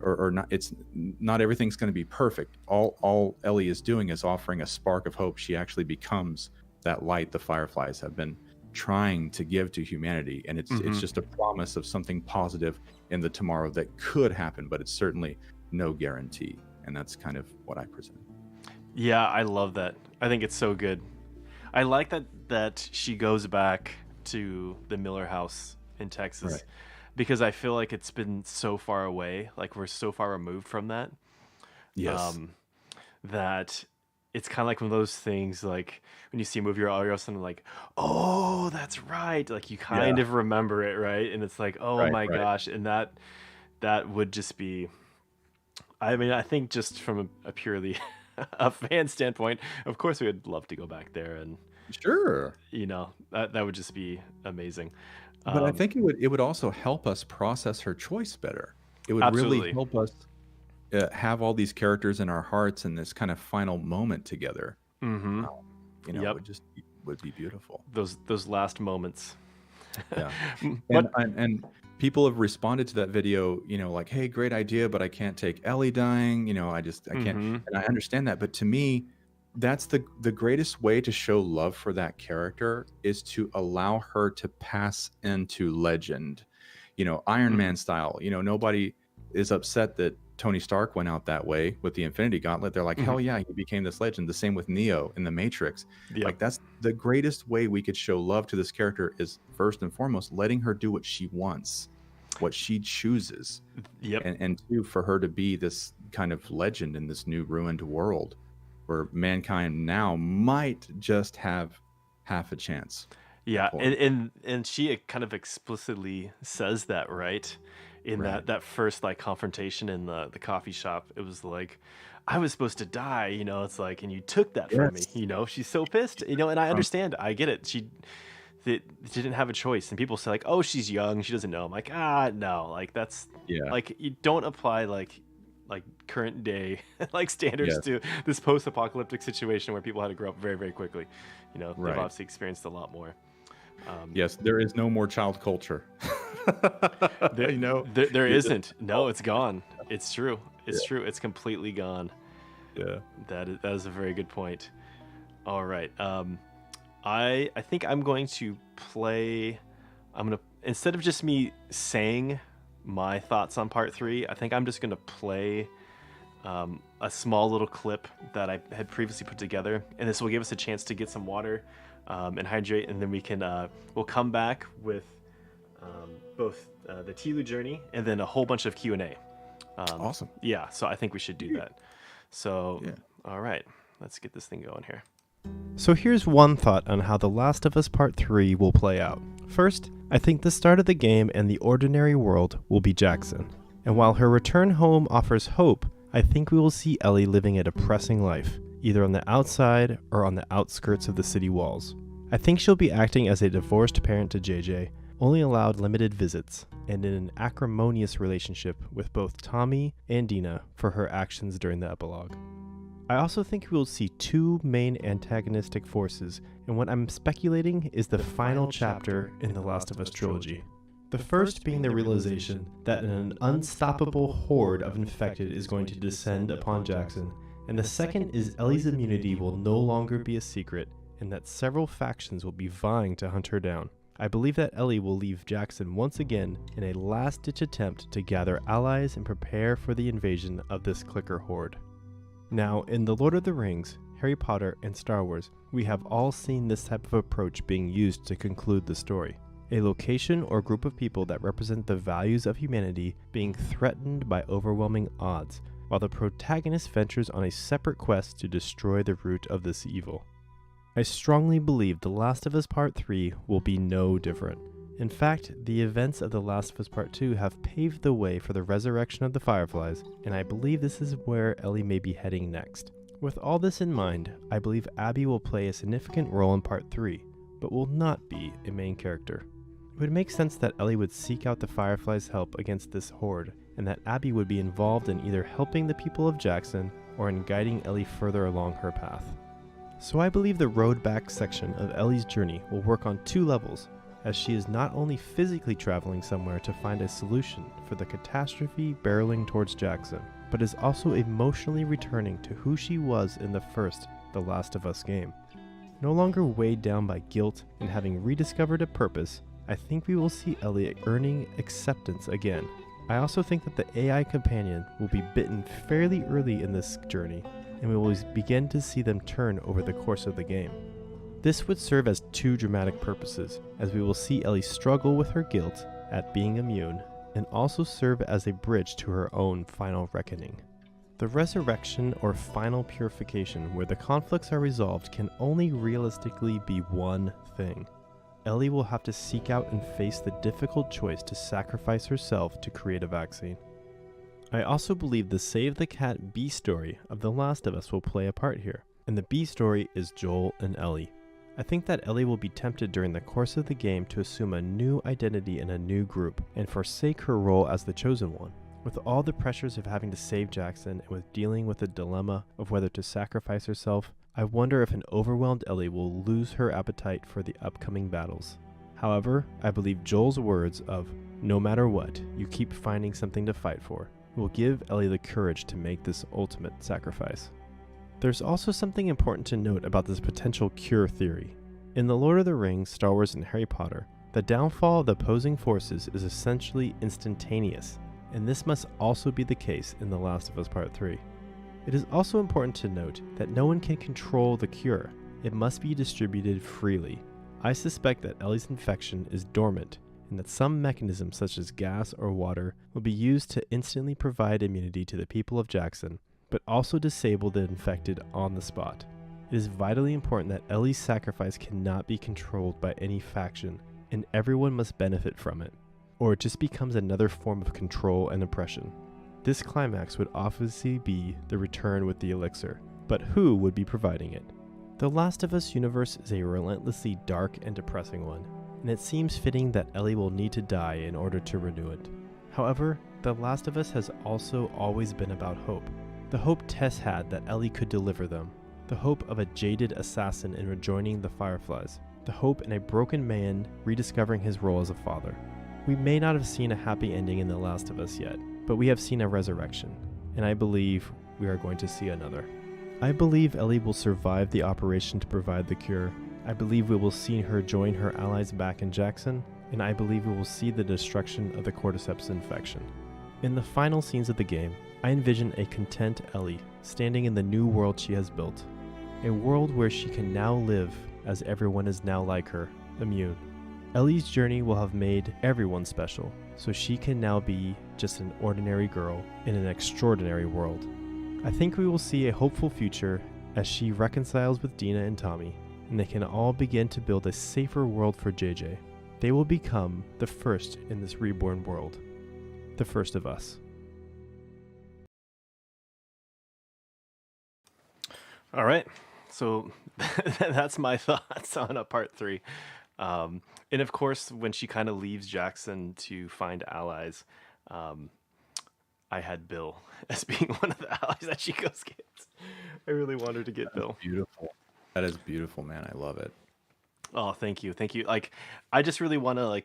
or not, it's not everything's going to be perfect. All Ellie is doing is offering a spark of hope. She actually becomes that light the Fireflies have been trying to give to humanity, and it's Hmm. just a promise of something positive in the tomorrow that could happen, but it's certainly no guarantee. And that's kind of what I present. Yeah, I love that. I think it's so good. I like that she goes back to the Miller house in Texas, Right. because I feel like it's been so far away, like we're so far removed from that, Yes. um, that it's kind of like one of those things, like when you see a movie or all of a sudden like, oh, that's right, like you kind Yeah. of remember it, right? And it's like, oh Right. my Right. gosh, and that would just be. I mean, I think just from a purely a fan standpoint, of course we would love to go back there, and Sure. that would just be amazing. But I Um, think it would also help us process her choice better. It would really Absolutely. help us have all these characters in our hearts in this kind of final moment together. Mm-hmm. Um, Yep. would be beautiful. Those last moments. Yeah. And But and people have responded to that video, like, "Hey, great idea, but I can't take Ellie dying. I can't." mm-hmm. And I understand that, but to me, that's the greatest way to show love for that character is to allow her to pass into legend. Iron Mm-hmm. Man style. Nobody is upset that Tony Stark went out that way with the Infinity Gauntlet. They're like, Mm-hmm. "Hell yeah, he became this legend." The same with Neo in the Matrix. Yep. Like, that's the greatest way we could show love to this character, is first and foremost letting her do what she wants, what she chooses, Yep. and two, for her to be this kind of legend in this new ruined world where mankind now might just have half a chance of Yeah, pulling. and she kind of explicitly says that, right? In Right. that first like confrontation in the coffee shop, it was like, I was supposed to die, it's like, and you took that from me, Yes. she's so pissed, and I Um, understand, I get it. She didn't have a choice, and people say like, oh, she's young, she doesn't know. I'm like, no, like that's yeah. like, you don't apply like current day like standards Yes. to this post-apocalyptic situation where people had to grow up very very quickly. They've Right. obviously experienced a lot more. um, Yes. There is no more child culture. there, you know, there It just isn't. No, it's gone. It's true. yeah. It's true. It's completely gone. Yeah. That is a very good point. All right. I think I'm going to play. I'm gonna instead of just me saying my thoughts on part 3, I think I'm just going to play a small little clip that I had previously put together, and this will give us a chance to get some water and hydrate, and then we can we'll come back with both the TLOU journey and then a whole bunch of Q&A. Awesome. Yeah, so I think we should do that. So, Yeah. all right, let's get this thing going here. So here's one thought on how The Last of Us Part 3 will play out. First, I think the start of the game and the ordinary world will be Jackson. And while her return home offers hope, I think we will see Ellie living a depressing life, either on the outside or on the outskirts of the city walls. I think she'll be acting as a divorced parent to JJ, only allowed limited visits, and in an acrimonious relationship with both Tommy and Dina for her actions during the epilogue. I also think we will see 2 main antagonistic forces, and what I'm speculating is the final chapter in the Last of Us Trilogy. The first being the realization that an unstoppable horde of infected is going to descend upon Jackson, and the second is Ellie's immunity will no longer be a secret, and that several factions will be vying to hunt her down. I believe that Ellie will leave Jackson once again in a last-ditch attempt to gather allies and prepare for the invasion of this clicker horde. Now, in The Lord of the Rings, Harry Potter, and Star Wars, we have all seen this type of approach being used to conclude the story. A location or group of people that represent the values of humanity being threatened by overwhelming odds, while the protagonist ventures on a separate quest to destroy the root of this evil. I strongly believe The Last of Us Part 3 will be no different. In fact, the events of The Last of Us Part 2 have paved the way for the resurrection of the Fireflies, and I believe this is where Ellie may be heading next. With all this in mind, I believe Abby will play a significant role in Part 3, but will not be a main character. It would make sense that Ellie would seek out the Fireflies' help against this horde, and that Abby would be involved in either helping the people of Jackson or in guiding Ellie further along her path. So I believe the road back section of Ellie's journey will work on 2 levels, as she is not only physically traveling somewhere to find a solution for the catastrophe barreling towards Jackson, but is also emotionally returning to who she was in the first The Last of Us game. No longer weighed down by guilt and having rediscovered a purpose, I think we will see Ellie earning acceptance again. I also think that the AI companion will be bitten fairly early in this journey, and we will begin to see them turn over the course of the game. This would serve as 2 dramatic purposes, as we will see Ellie struggle with her guilt at being immune, and also serve as a bridge to her own final reckoning. The resurrection or final purification where the conflicts are resolved can only realistically be one thing. Ellie will have to seek out and face the difficult choice to sacrifice herself to create a vaccine. I also believe the Save the Cat B story of The Last of Us will play a part here, and the B story is Joel and Ellie. I think that Ellie will be tempted during the course of the game to assume a new identity in a new group and forsake her role as the chosen one. With all the pressures of having to save Jackson and with dealing with the dilemma of whether to sacrifice herself, I wonder if an overwhelmed Ellie will lose her appetite for the upcoming battles. However, I believe Joel's words of, "No matter what, you keep finding something to fight for," will give Ellie the courage to make this ultimate sacrifice. There's also something important to note about this potential cure theory. In The Lord of the Rings, Star Wars, and Harry Potter, the downfall of the opposing forces is essentially instantaneous, and this must also be the case in The Last of Us Part 3. It is also important to note that no one can control the cure. It must be distributed freely. I suspect that Ellie's infection is dormant, and that some mechanism such as gas or water will be used to instantly provide immunity to the people of Jackson, but also disable the infected on the spot. It is vitally important that Ellie's sacrifice cannot be controlled by any faction, and everyone must benefit from it, or it just becomes another form of control and oppression. This climax would obviously be the return with the elixir, but who would be providing it? The Last of Us universe is a relentlessly dark and depressing one, and it seems fitting that Ellie will need to die in order to renew it. However, The Last of Us has also always been about hope. The hope Tess had that Ellie could deliver them. The hope of a jaded assassin in rejoining the Fireflies. The hope in a broken man rediscovering his role as a father. We may not have seen a happy ending in The Last of Us yet, but we have seen a resurrection, and I believe we are going to see another. I believe Ellie will survive the operation to provide the cure. I believe we will see her join her allies back in Jackson, and I believe we will see the destruction of the cordyceps infection. In the final scenes of the game, I envision a content Ellie standing in the new world she has built, a world where she can now live as everyone is now like her, immune. Ellie's journey will have made everyone special, so she can now be just an ordinary girl in an extraordinary world. I think we will see a hopeful future as she reconciles with Dina and Tommy, and they can all begin to build a safer world for JJ. They will become the first in this reborn world, the first of us. All right, so that's my thoughts on a part 3. And of course, when she kind of leaves Jackson to find allies, I had Bill as being one of the allies that she goes get. I really want her to get Bill. Beautiful. That is beautiful, man. I love it. Oh, thank you. Like, I just really want to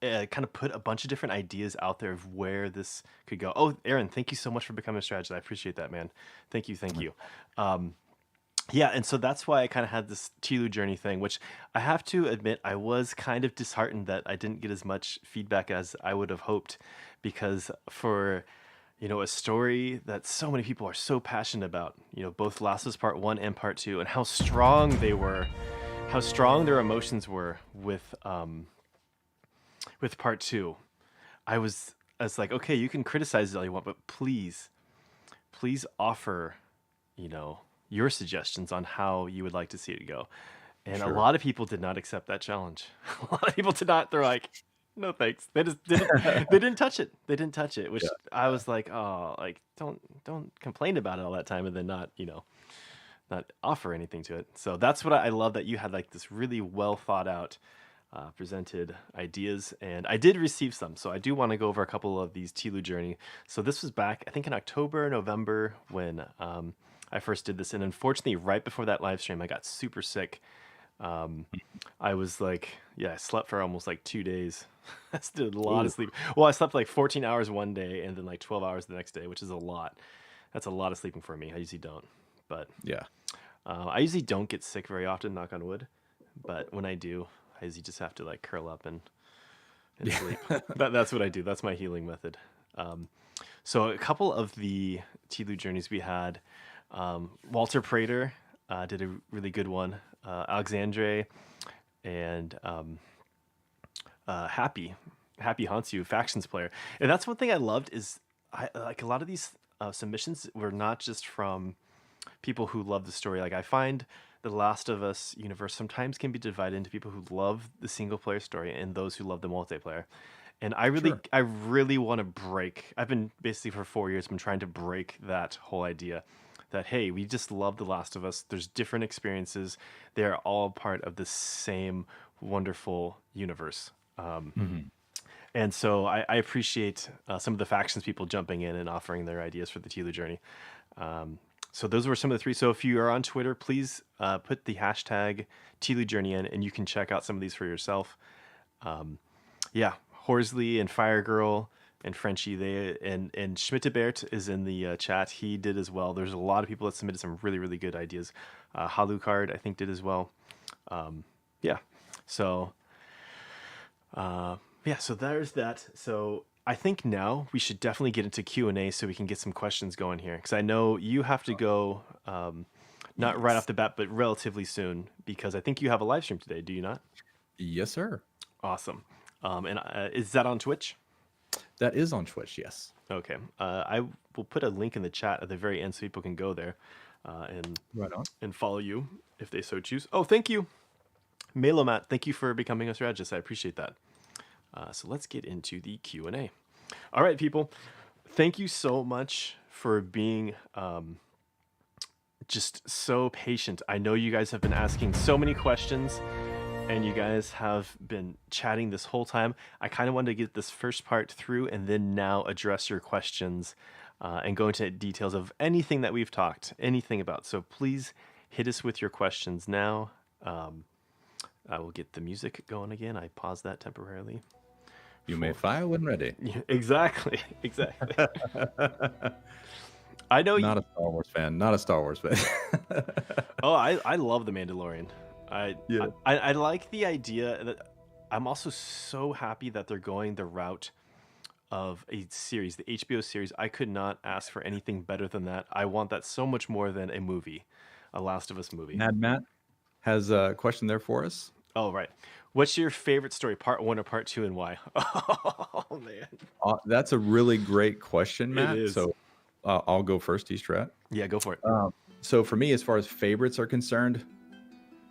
kind of put a bunch of different ideas out there of where this could go. Oh, Aaron, thank you so much for becoming a strategist. I appreciate that, man. Thank you. Yeah, and so that's why I kind of had this TLOU journey thing, which I have to admit I was kind of disheartened that I didn't get as much feedback as I would have hoped, because for a story that so many people are so passionate about, both Last of Us Part 1 and Part 2, and how strong they were, how strong their emotions were with Part 2. I was like, okay, you can criticize it all you want, but please offer, your suggestions on how you would like to see it go. And Sure. a lot of people did not accept that challenge. A lot of people did not. They're like, no thanks. They just didn't. They didn't touch it. Which Yeah. I was like, oh, like don't complain about it all that time and then not offer anything to it. So that's what I love, that you had like this really well thought out presented ideas, and I did receive some. So I do want to go over a couple of these TLOU journey. So this was back, I think, in October, November, when I first did this, and unfortunately, right before that live stream, I got super sick. I was like, I slept for almost like 2 days. I did a lot of sleep. Well, I slept like 14 hours one day and then like 12 hours the next day, which is a lot. That's a lot of sleeping for me. I usually don't, but Yeah. I usually don't get sick very often, knock on wood. But when I do, I usually just have to like curl up and sleep. That's what I do. That's my healing method. So a couple of the TLOU journeys we had, Walter Prater did a really good one. Alexandre and Happy Haunts You, factions player. And that's one thing I loved is I like a lot of these submissions were not just from people who love the story. Like, I find the Last of Us universe sometimes can be divided into people who love the single player story and those who love the multiplayer. And I really want to break. I've been basically for 4 years been trying to break that whole idea that, hey, we just love The Last of Us. There's different experiences. They are all part of the same wonderful universe. And so I appreciate some of the factions people jumping in and offering their ideas for the TLOU journey. So those were some of the 3. So if you are on Twitter, please put the hashtag TLOU journey in, and you can check out some of these for yourself. Horsley and Firegirl and Frenchie, and Schmittebert is in the chat. He did as well. There's a lot of people that submitted some really, really good ideas. Halucard, I think, did as well. So there's that. So I think now we should definitely get into Q&A so we can get some questions going here, because I know you have to go, not right off the bat, but relatively soon, because I think you have a live stream today. Do you not? Yes, sir. Awesome. And is that on Twitch? That is on Twitch, yes. Okay. I will put a link in the chat at the very end so people can go there and Right on. and follow you if they so choose. Oh, thank you. Melomat, thank you for becoming a strategist. I appreciate that. So let's get into the Q&A. All right, people. Thank you so much for being just so patient. I know you guys have been asking so many questions, and you guys have been chatting this whole time. I kind of wanted to get this first part through and then now address your questions and go into details of anything that we've talked, anything about. So please hit us with your questions now. I will get the music going again. I paused that temporarily. You may fire when ready. Yeah, exactly. I know Not a Star Wars fan. Not a Star Wars fan. Oh, I love The Mandalorian. I like the idea that I'm also so happy that they're going the route of a series, the HBO series. I could not ask for anything better than that. I want that so much more than a movie, a Last of Us movie. Mad Matt has a question there for us. Oh, right. What's your favorite story, part one or part two, and why? Oh, man. That's a really great question, It Matt. is. So I'll go first, Strat. Yeah, go for it. So for me, as far as favorites are concerned,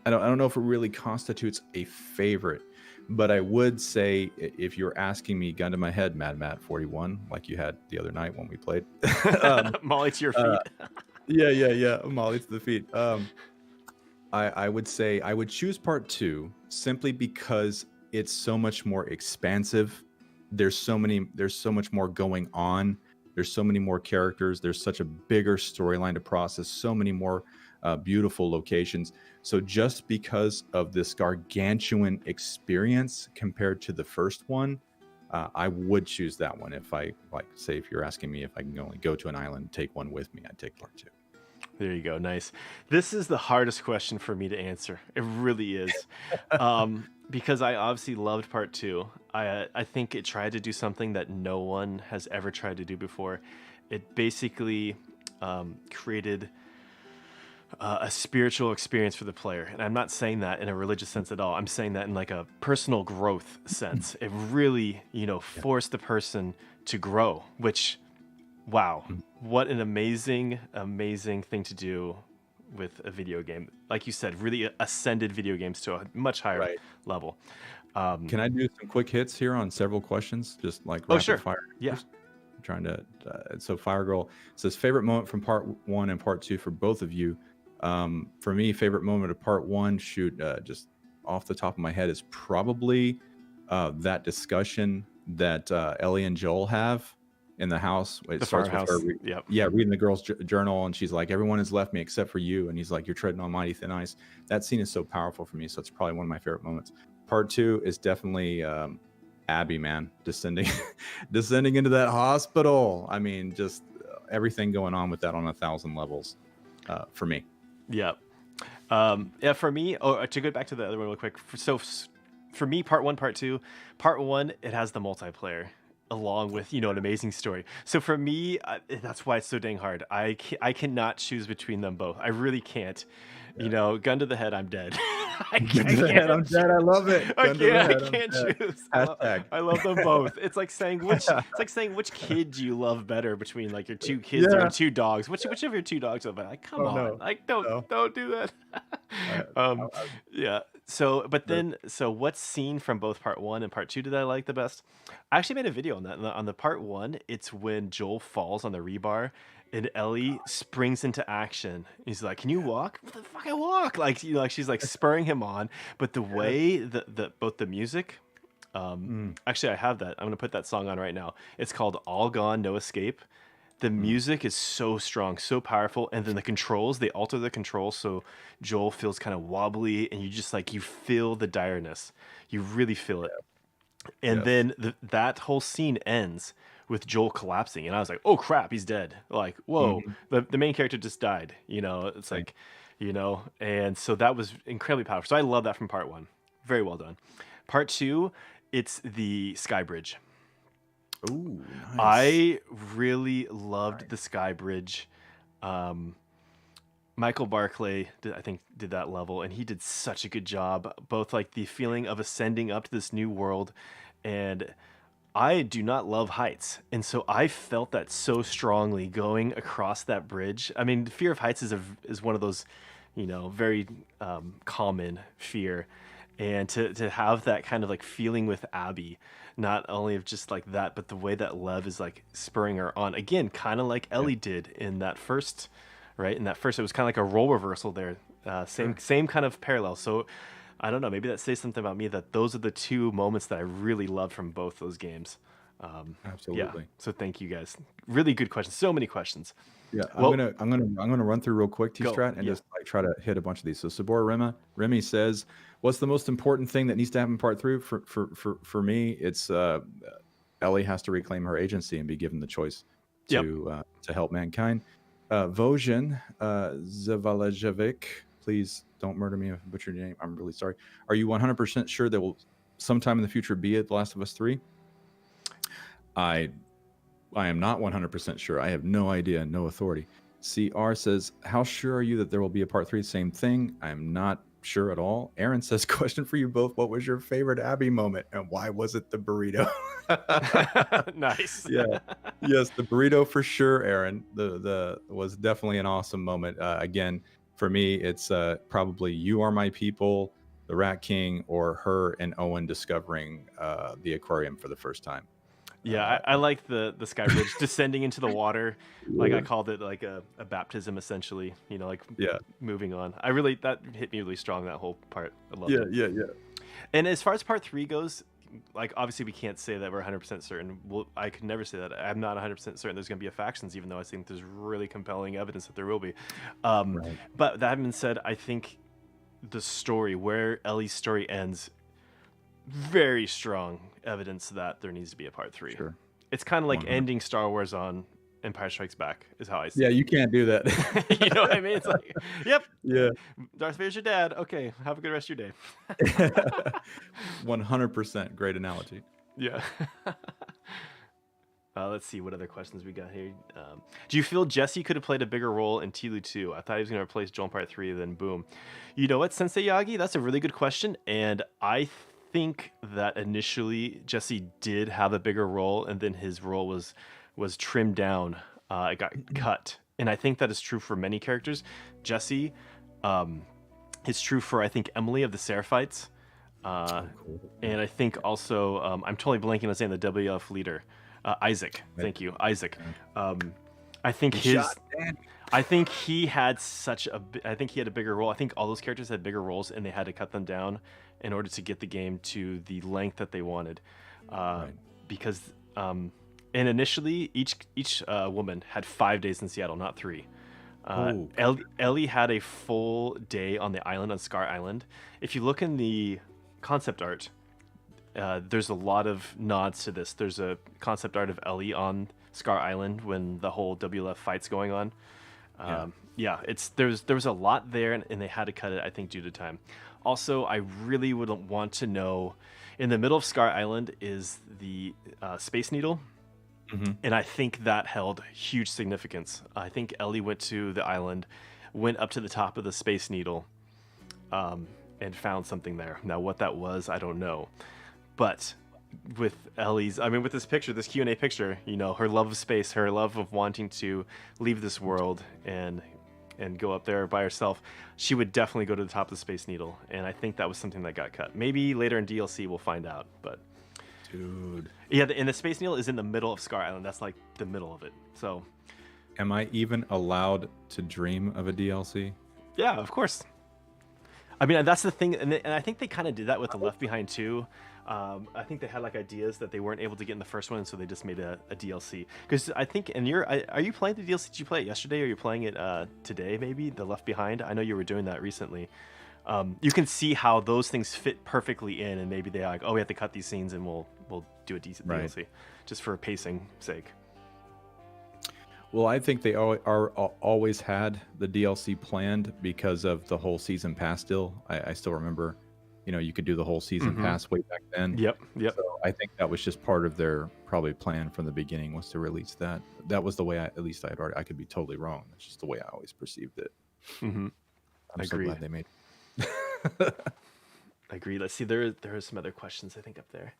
I don't know if it really constitutes a favorite, but I would say if you're asking me, gun to my head, Mad Matt 41, like you had the other night when we played. um, Molly to your uh, feet. yeah. Molly to the feet. I would say I would choose part two simply because it's so much more expansive. There's so much more going on. There's so many more characters. There's such a bigger storyline to process. So many more beautiful locations. So just because of this gargantuan experience compared to the first one, I would choose that one. If I say, if you're asking me if I can only go to an island and take one with me, I'd take part two. There you go. Nice. This is the hardest question for me to answer. It really is. Because I obviously loved part two. I think it tried to do something that no one has ever tried to do before. It basically created a spiritual experience for the player. And I'm not saying that in a religious sense at all. I'm saying that in like a personal growth sense. It really, forced the person to grow, which, wow, what an amazing, amazing thing to do with a video game. Like you said, really ascended video games to a much higher Right. level. Can I do some quick hits here on several questions, just like Oh, rapid sure. fire? Yeah. I'm trying to. So Fire Girl says favorite moment from part one and part two for both of you. For me, favorite moment of part one, just off the top of my head, is probably that discussion that Ellie and Joel have in the house. It The starts with her, farmhouse. Yep. reading the girl's journal, and she's like, "Everyone has left me except for you," and he's like, "You're treading on mighty thin ice." That scene is so powerful for me, so it's probably one of my favorite moments. Part two is definitely Abby, man, descending into that hospital. I mean, just everything going on with that on 1,000 levels for me. Yep. Yeah, for me, to go back to the other one real quick. For me, part one, part one, it has the multiplayer along with, an amazing story. So for me, that's why it's so dang hard. I cannot choose between them both. I really can't. Gun to the head, I'm dead. I Gun to the head, I'm dead. I love it. I Gun to the can't. I head, I'm can't dead. choose. Hashtag. I love them both. It's like saying which kid do you love better between like your two kids or your two dogs. Which of your two dogs love better? Like, come on, no. like don't do that. I- Yeah. So, but then, what scene from both part one and part two did I like the best? I actually made a video on that. On the part one, it's when Joel falls on the rebar and Ellie springs into action. He's like, "Can you walk?" What the fuck, I walk? Like, like she's like spurring him on. But the way that both the music, actually, I have that. I'm gonna put that song on right now. It's called "All Gone, No Escape." The music is so strong, so powerful, and then the controls, they alter the controls so Joel feels kind of wobbly, and you just like you feel the direness. You really feel it. And Yes. then that whole scene ends with Joel collapsing, and I was like, "Oh crap, he's dead!" Like, whoa, the main character just died. It's like, and so that was incredibly powerful. So I love that from part one. Very well done. Part two, it's the Sky Bridge. Ooh, nice. I really loved the Sky Bridge. Michael Barclay, I think, did that level, and he did such a good job. Both like the feeling of ascending up to this new world, and I do not love heights, and so I felt that so strongly going across that bridge. I mean, the fear of heights is one of those, very common fear, and to have that kind of like feeling with Abby, not only of just like that, but the way that Lev is like spurring her on again, kind of like Ellie did in that first, right? In that first, it was kind of like a role reversal there. Same kind of parallel. So I don't know, maybe that says something about me that those are the two moments that I really loved from both those games. Yeah. Absolutely. So thank you guys. Really good questions. So many questions. Yeah, Well- I'm gonna run through real quick, Go, T-Strat, and yeah. just like try to hit a bunch of these. So Sabora Remy says, "What's the most important thing that needs to happen in part three?" For me, it's Ellie has to reclaim her agency and be given the choice to help mankind. Vojan Zavalajevic, please don't murder me if I butcher your name. I'm really sorry. Are you 100% sure they will sometime in the future be it The Last of Us 3? I I am not 100% sure. I have no idea, no authority. CR says, "How sure are you that there will be a part 3?" Same thing. I am not sure at all. Aaron says, "Question for you both. What was your favorite Abby moment and why was it the burrito?" Nice. Yeah. Yes, the burrito for sure, Aaron. The was definitely an awesome moment. Again, for me, it's probably "You Are My People," The Rat King, or her and Owen discovering the aquarium for the first time. Yeah, Uh, I like the sky bridge descending into the water. Like I called it like a baptism essentially, like yeah, moving on. That hit me really strong, that whole part. I loved yeah, it. yeah, yeah. And as far as part 3 goes, like obviously we can't say that we're 100% certain. Well, I could never say that. I'm not 100% certain there's going to be a factions, even though I think there's really compelling evidence that there will be. Right. But that having been said, I think the story, where Ellie's story ends, very strong evidence that there needs to be a part 3. Sure. It's kind of like 100. ending Star Wars on Empire Strikes Back, is how I see Yeah, it. you can't do that. You know what I mean? It's like, yep, Yeah. Darth Vader's your dad. Okay, have a good rest of your day. 100%. Great analogy. Yeah. Let's see what other questions we got here. Do you feel Jesse could have played a bigger role in TLOU 2? I thought he was going to replace Joel in Part 3, then boom. You know what, Sensei Yagi? That's a really good question, and I think that initially Jesse did have a bigger role, and then his role was trimmed down. It got cut, and I think that is true for many characters. Jesse, it's true for, I think, Emily of the Seraphites, Cool. and I think also I'm totally blanking on saying the WF leader. Isaac, thank you, Isaac. I think I think he had I think he had a bigger role. I think all those characters had bigger roles, and they had to cut them down in order to get the game to the length that they wanted. Because and initially, each woman had 5 days in Seattle, not 3. Ellie had a full day on the island, on Scar Island. If you look in the concept art, there's a lot of nods to this. There's a concept art of Ellie on Scar Island when the whole WLF fight's going on. There was a lot there, and they had to cut it, I think, due to time. Also, I really would want to know, in the middle of Scar Island is the Space Needle, and I think that held huge significance. I think Ellie went to the island, went up to the top of the Space Needle, and found something there. Now, what that was, I don't know. But with with this picture, this Q&A picture, her love of space, her love of wanting to leave this world and go up there by herself, she would definitely go to the top of the Space Needle. And I think that was something that got cut. Maybe later in DLC we'll find out. But Dude. yeah, and the Space Needle is in the middle of Scar Island. That's like the middle of it. So Am I even allowed to dream of a DLC? yeah, of course. I mean, that's the thing, and I think they kind of did that with the Left Behind too. I think they had like ideas that they weren't able to get in the first one, and so they just made a DLC. Because I think, are you playing the DLC? Did you play it yesterday, or are you playing it today? Maybe the Left Behind. I know you were doing that recently. You can see how those things fit perfectly in, and maybe they're like, oh, we have to cut these scenes, and we'll do a decent DLC just for pacing sake. Well, I think they always had the DLC planned because of the whole season pass deal. I still remember, you could do the whole season pass way back then. Yep. So I think that was just part of their probably plan from the beginning, was to release that. That was the way I could be totally wrong. That's just the way I always perceived it. Mm-hmm. I'm so glad they made it. I agree. Let's see. There are some other questions I think up there.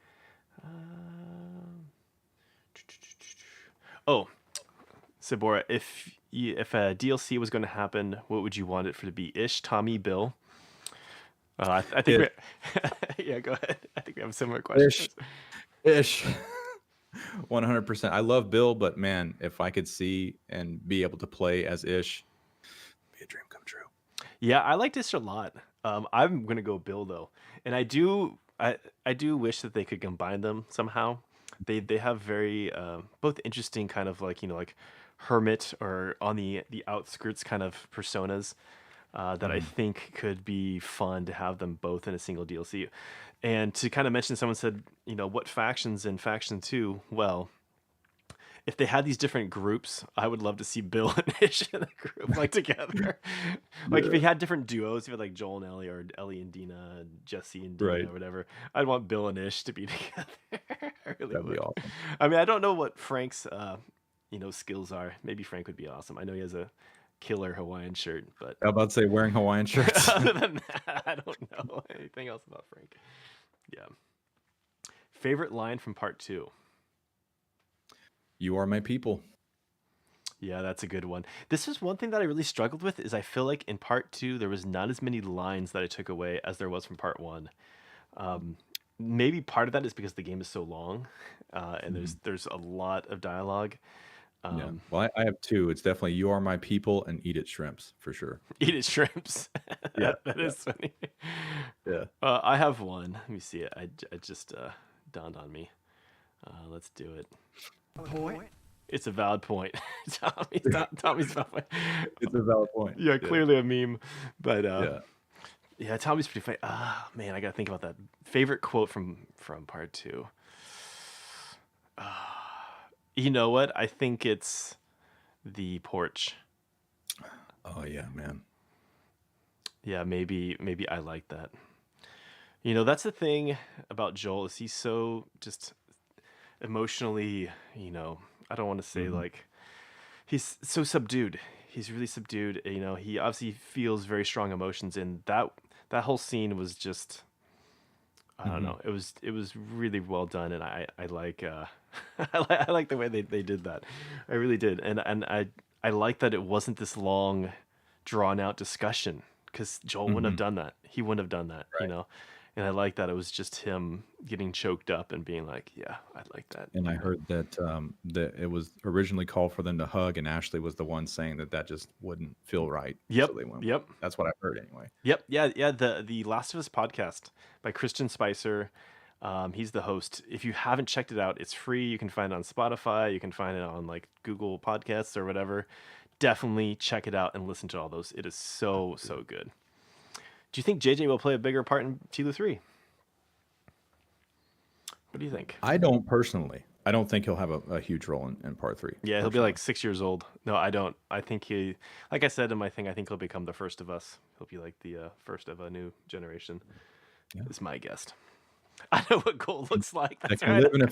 Oh. Sabora, if a DLC was going to happen, what would you want it for to be? Ish, Tommy, Bill? I think yeah, go ahead. I think we have similar questions. Ish. 100%. I love Bill, but man, if I could see and be able to play as Ish, it'd be a dream come true. Yeah, I liked Ish a lot. I'm going to go Bill though. And I do wish that they could combine them somehow. They have very both interesting kind of like, like hermit or on the outskirts kind of personas that I think could be fun to have them both in a single DLC. And to kind of mention, someone said, what factions in Faction 2? Well, if they had these different groups, I would love to see Bill and Ish in a group like together. Like if Yeah. he had different duos, if he had like Joel and Ellie or Ellie and Dina and Jesse and Dina Right. or whatever, I'd want Bill and Ish to be together. I really That'd be would. awesome. I mean, I don't know what Frank's skills are. Maybe Frank would be awesome. I know he has a killer Hawaiian shirt, but How about say wearing Hawaiian shirts? other than that, I don't know anything else about Frank. Yeah. Favorite line from part 2. You are my people. Yeah, that's a good one. This is one thing that I really struggled with is I feel like in part 2 there was not as many lines that I took away as there was from part 1. Maybe part of that is because the game is so long, and Mhm. there's a lot of dialogue. Yeah. Well, I have two. It's definitely you are my people and eat it shrimps for sure. Eat it shrimps. Yeah. That Yeah. is funny. Yeah. I have one. Let me see it. I just dawned on me. Let's do it. Point. It's a valid point. Tommy's valid point. It's a valid point. Yeah, clearly a meme, but Yeah. yeah, Tommy's pretty funny. Ah, man, I gotta think about that. Favorite quote from part 2. You know what? I think it's the porch. Oh yeah, man. Yeah, maybe I like that. You know, that's the thing about Joel is he's so just emotionally, I don't want to say like he's so subdued. He's really subdued. You know, he obviously feels very strong emotions, and that whole scene was just I don't know. It was really well done, and I like I like the way they did that. I really did, and I like that it wasn't this long, drawn out discussion because Joel wouldn't have done that. He wouldn't have done that, you Right. know. And I like that it was just him getting choked up and being like, "Yeah, I like that." And I you know? heard that it was originally called for them to hug, and Ashley was the one saying that just wouldn't feel right. Yep, So they went. yep. That's what I heard anyway. Yep, yeah. The Last of Us podcast by Christian Spicer. He's the host. If you haven't checked it out, it's free. You can find it on Spotify. You can find it on like Google Podcasts or whatever. Definitely check it out and listen to all those. It is so good. Do you think JJ will play a bigger part in TLOU 3? What do you think? I don't personally. I don't think he'll have a huge role in part 3. Yeah, he'll be personally. like 6 years old. No, I don't. I think he, like I said in my thing, I think he'll become the first of us. He'll be like the first of a new generation. Yeah. Is my guess. I know what gold looks like. That That's can right. live in a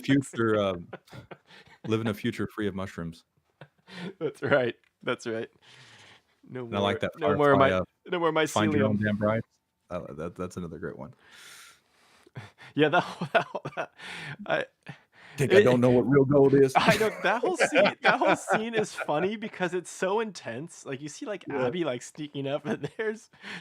future, free of mushrooms. That's right. That's right. No And I like that No more Firefly. no more Find your own mycelium. damn bride. That's another great one. Yeah, I Think I don't know what real gold is. I know that whole scene is funny because it's so intense. Like you see like Yeah. Abby like sneaking up and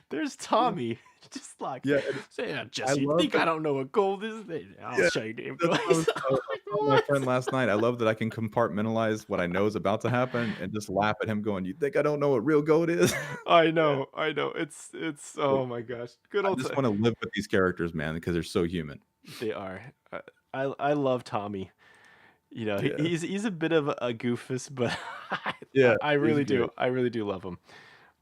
there's Tommy just like Yeah, say yeah, Jesse, you love think that- I don't know what gold is? I'll Yeah, show you damn That's what I was boys. telling my friend last night. I love that I can compartmentalize what I know is about to happen and just laugh at him going, "You think I don't know what real gold is?" I know. It's oh my gosh. Good I old just time. want to live with these characters, man, because they're so human. They are. I love Tommy. You know, Yeah. he's a bit of a goofus, but Yeah, I really he's do. great. I really do love him.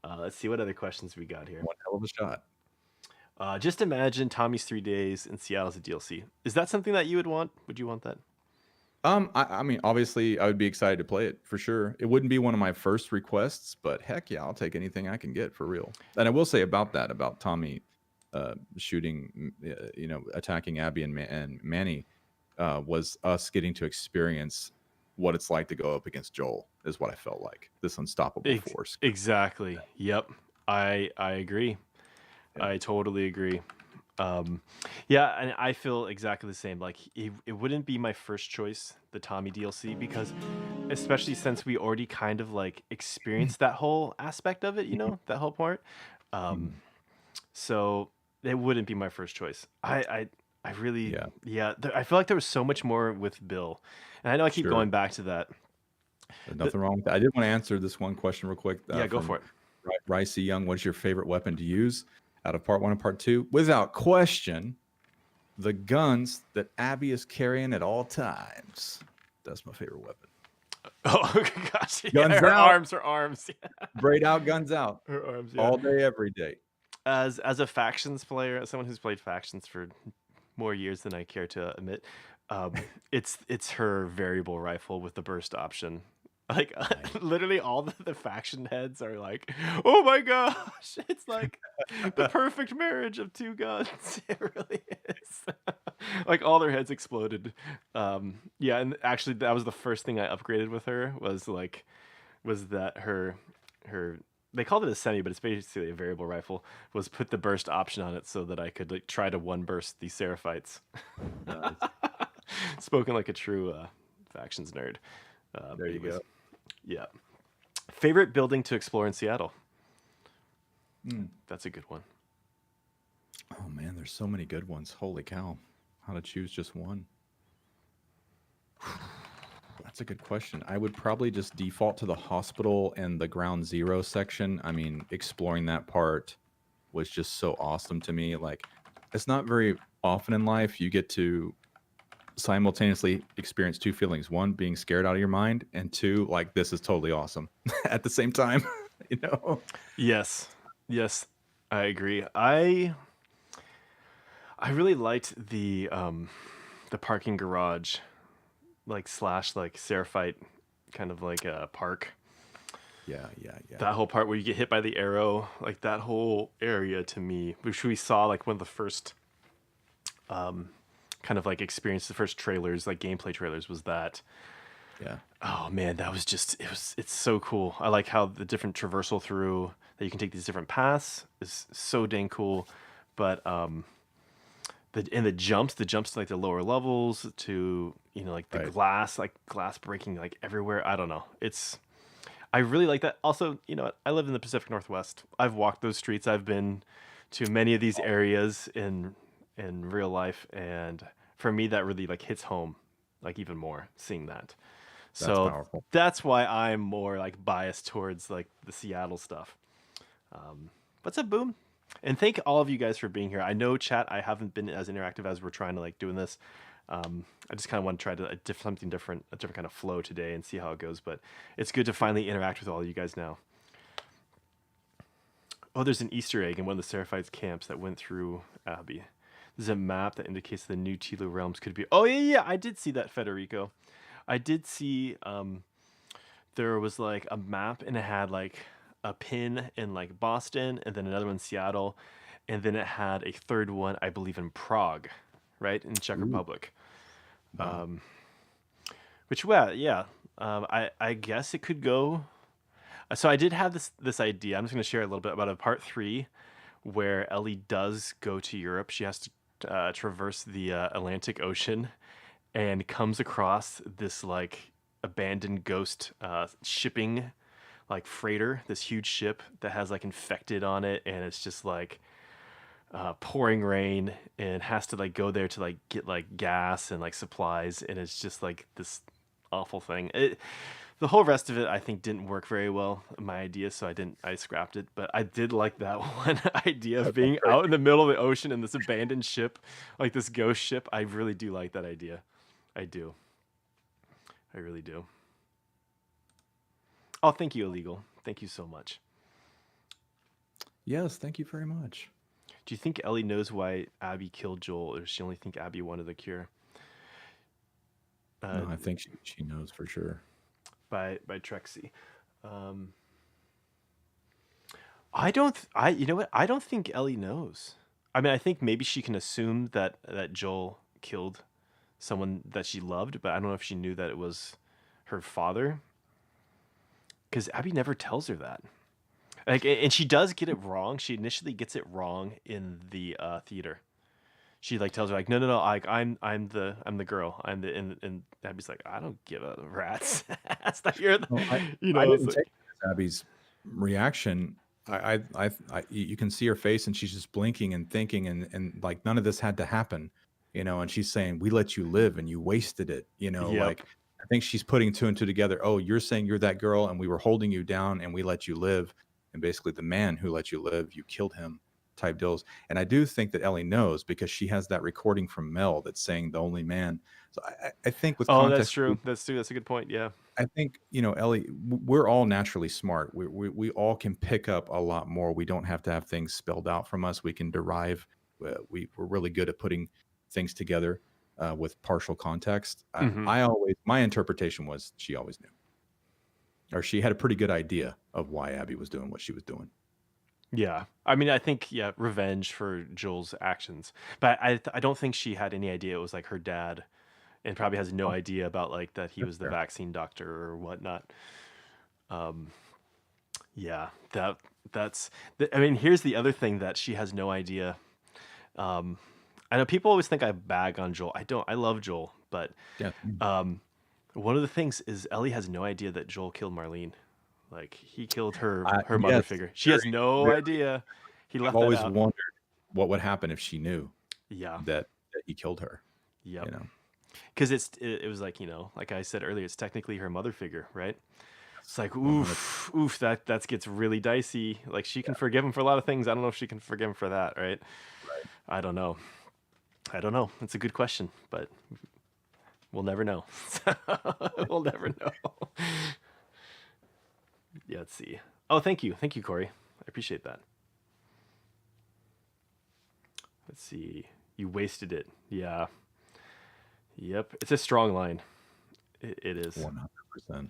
Let's see what other questions we got here. One hell of a shot. Just imagine Tommy's 3 days in Seattle as a DLC. Is that something that you would want? Would you want that? I mean, obviously, I would be excited to play it for sure. It wouldn't be one of my first requests, but heck yeah, I'll take anything I can get for real. And I will say about Tommy shooting, attacking Abby and Manny, was us getting to experience what it's like to go up against Joel. Is what I felt like. This unstoppable force. Exactly. Yep. I agree. Yeah. I totally agree. Yeah, and I feel exactly the same. Like it wouldn't be my first choice, the Tommy DLC, because especially since we already kind of like experienced that whole aspect of it, that whole part. So it wouldn't be my first choice. I really, Yeah. I feel like there was so much more with Bill, and I know I keep Sure. going back to that. There's nothing wrong with that. I did want to answer this one question real quick. Yeah, go from for it. Ricey Young, what's your favorite weapon to use out of part 1 and part 2? Without question, the guns that Abby is carrying at all times. That's my favorite weapon. Oh gosh, Guns her out. arms, yeah. Braid out, guns out. Her arms, yeah. All day, every day. As a factions player, as someone who's played factions for more years than I care to admit, It's her variable rifle with the burst option. Like Nice. literally all the faction heads are like, "Oh my gosh, it's like the perfect marriage of two guns." It really is. Like all their heads exploded. Yeah, and actually that was the first thing I upgraded with her was that her they called it a semi, but it's basically a variable rifle. Was put the burst option on it so that I could like try to one burst the Seraphites. Nice. Spoken like a true factions nerd. There you Anyways, go. yeah. Favorite building to explore in Seattle? Mm. That's a good one. Oh man, there's so many good ones. Holy cow. How to choose just one? That's a good question. I would probably just default to the hospital and the ground zero section. I mean, exploring that part was just so awesome to me. Like, it's not very often in life you get to simultaneously experience two feelings: one, being scared out of your mind, and two, like, this is totally awesome at the same time. you know? Yes, yes, I agree. I really liked the parking garage, like slash like Seraphite, kind of like a park. Yeah, yeah, yeah. That whole part where you get hit by the arrow, like that whole area to me, which we saw like one of the first kind of like experience, the first trailers, like gameplay trailers, was that. Yeah. Oh man, that was just it's so cool. I like how the different traversal through that you can take these different paths is so dang cool. But the jumps to like the lower levels to like the Right. glass, like glass breaking like everywhere. I don't know. I really like that. Also, what? I live in the Pacific Northwest. I've walked those streets. I've been to many of these areas in real life, and for me, that really like hits home, like even more seeing that. That's So powerful. that's why I'm more like biased towards like the Seattle stuff. What's up, Boom? And thank all of you guys for being here. I know chat. I haven't been as interactive as we're trying to like doing this. I just kind of want to try to something different, a different kind of flow today, and see how it goes. But it's good to finally interact with all of you guys now. Oh, there's an Easter egg in one of the Seraphites camps that went through Abbey. There's a map that indicates the new TLOU realms could be. Oh yeah, I did see that, Federico. I did see there was like a map and it had like a pin in like Boston and then another one in Seattle, and then it had a third one, I believe, in Prague, right, in Czech Ooh, Republic. wow. Which, well, yeah, I guess it could go. So I did have this idea. I'm just going to share a little bit about a part 3 where Ellie does go to Europe. She has to traverse the Atlantic Ocean and comes across this like abandoned ghost shipping like freighter, this huge ship that has like infected on it, and it's just like pouring rain, and has to like go there to like get like gas and like supplies, and it's just like this awful thing. The whole rest of it I think didn't work very well, my idea, so I scrapped it. But I did like that one idea of being out in the middle of the ocean in this abandoned ship, like this ghost ship. I really do like that idea. I do. I really do. Oh, thank you, Illegal. Thank you so much. Yes, thank you very much. Do you think Ellie knows why Abby killed Joel, or does she only think Abby wanted the cure? No, I think she knows for sure. By Trexie. Um, I don't. You know what? I don't think Ellie knows. I mean, I think maybe she can assume that Joel killed someone that she loved, but I don't know if she knew that it was her father. Because Abby never tells her that. Like, and she does get it wrong. She initially gets it wrong in the theater. She like tells her like, no, like I'm the girl. I'm the and Abby's like, I don't give a rat's ass that you're the, No, I it's didn't like, take it as Abby's reaction. You can see her face, and she's just blinking and thinking, and like none of this had to happen, and she's saying, "We let you live, and you wasted it," yep. like I think she's putting two and two together. Oh, you're saying you're that girl, and we were holding you down, and we let you live, and basically the man who let you live, you killed him, type deals. And I do think that Ellie knows because she has that recording from Mel that's saying the only man. So I think with Oh, that's context, true. That's true. That's a good point. Yeah. I think, Ellie, we're all naturally smart. We all can pick up a lot more. We don't have to have things spelled out from us. We can derive. We're really good at putting things together. with partial context. Hmm. I always, my interpretation was she always knew, or she had a pretty good idea of why Abby was doing what she was doing. Yeah. I mean, I think, yeah, revenge for Joel's actions. But I don't think she had any idea it was like her dad, and probably has no Oh, idea about like that he that's was the fair. vaccine doctor or whatnot. Yeah, I mean, here's the other thing that she has no idea. Um, I know people always think I bag on Joel. I don't. I love Joel, but Yeah. one of the things is Ellie has no idea that Joel killed Marlene. Like he killed her mother Yes, figure. She has very, no very. idea. He I've left that always out. wondered what would happen if she knew Yeah. that he killed her. Yep. You know. Because it was like, like I said earlier, it's technically her mother figure, right? It's like 100. oof, that gets really dicey. Like she can forgive him for a lot of things. I don't know if she can forgive him for that, right? Right. I don't know. I don't know. It's a good question, but we'll never know. We'll never know. Yeah, let's see. Oh, thank you, Corey. I appreciate that. Let's see. You wasted it. Yeah. Yep. It's a strong line. It is. 100%.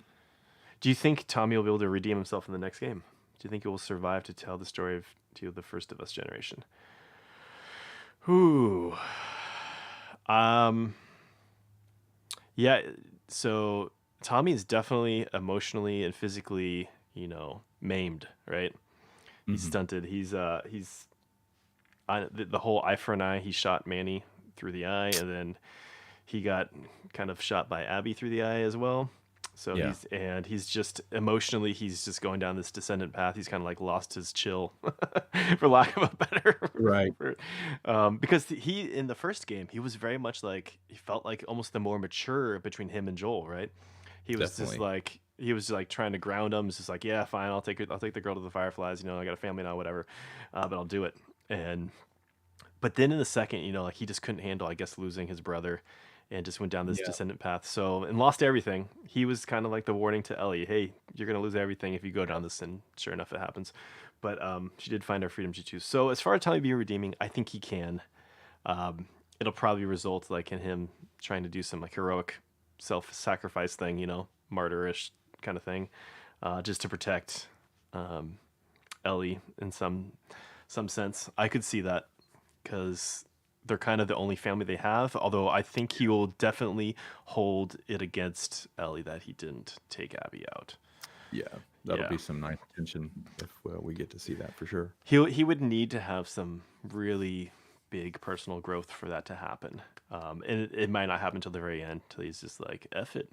Do you think Tommy will be able to redeem himself in the next game? Do you think he will survive to tell the story of the First of Us generation? Ooh. Um. Yeah. So Tommy is definitely emotionally and physically, maimed. Right. He's Hmm. stunted. He's the whole eye for an eye. He shot Manny through the eye, and then he got kind of shot by Abby through the eye as well. So Yeah. he's just emotionally, he's just going down this descendant path. He's kind of like lost his chill, for lack of a better Right. word. Because he in the first game he was very much like, he felt like almost the more mature between him and Joel, right? Definitely. He was like trying to ground him. It's just like, yeah, fine, I'll take it. I'll take the girl to the Fireflies. I got a family now, whatever. But I'll do it. And but then in the second, like he just couldn't handle, I guess, losing his brother, and just went down this Yeah. descendant path. So, and lost everything. He was kind of like the warning to Ellie, hey, you're gonna lose everything if you go down this. And sure enough, it happens. But she did find her freedom to choose. So as far as Tommy being redeeming, I think he can. It'll probably result like in him trying to do some like heroic self-sacrifice thing, martyrish kind of thing, just to protect Ellie in some sense. I could see that because they're kind of the only family they have. Although I think he will definitely hold it against Ellie that he didn't take Abby out. Yeah. That'll Yeah, be some nice tension if we get to see that for sure. he would need to have some really big personal growth for that to happen. And it might not happen till the very end, till he's just like, F it,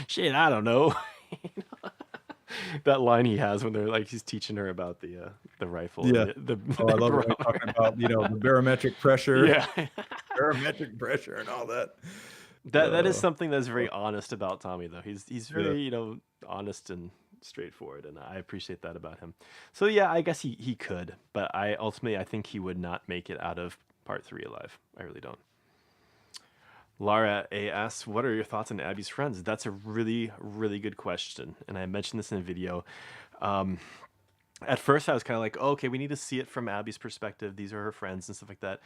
shit, I don't know. That line he has when they're like, he's teaching her about the rifle and Yeah. the Oh, I the love it when you're talking about, the barometric pressure, yeah. barometric pressure and all that. That is Uh, something that's very honest about Tommy, though. He's yeah. very, honest and straightforward, and I appreciate that about him. So yeah, I guess he could, but I think he would not make it out of part 3 alive. I really don't. Lara A asks, "What are your thoughts on Abby's friends?" That's a really, really good question, and I mentioned this in a video. Um, at first, I was kind of like, oh, "Okay, we need to see it from Abby's perspective. These are her friends and stuff like that."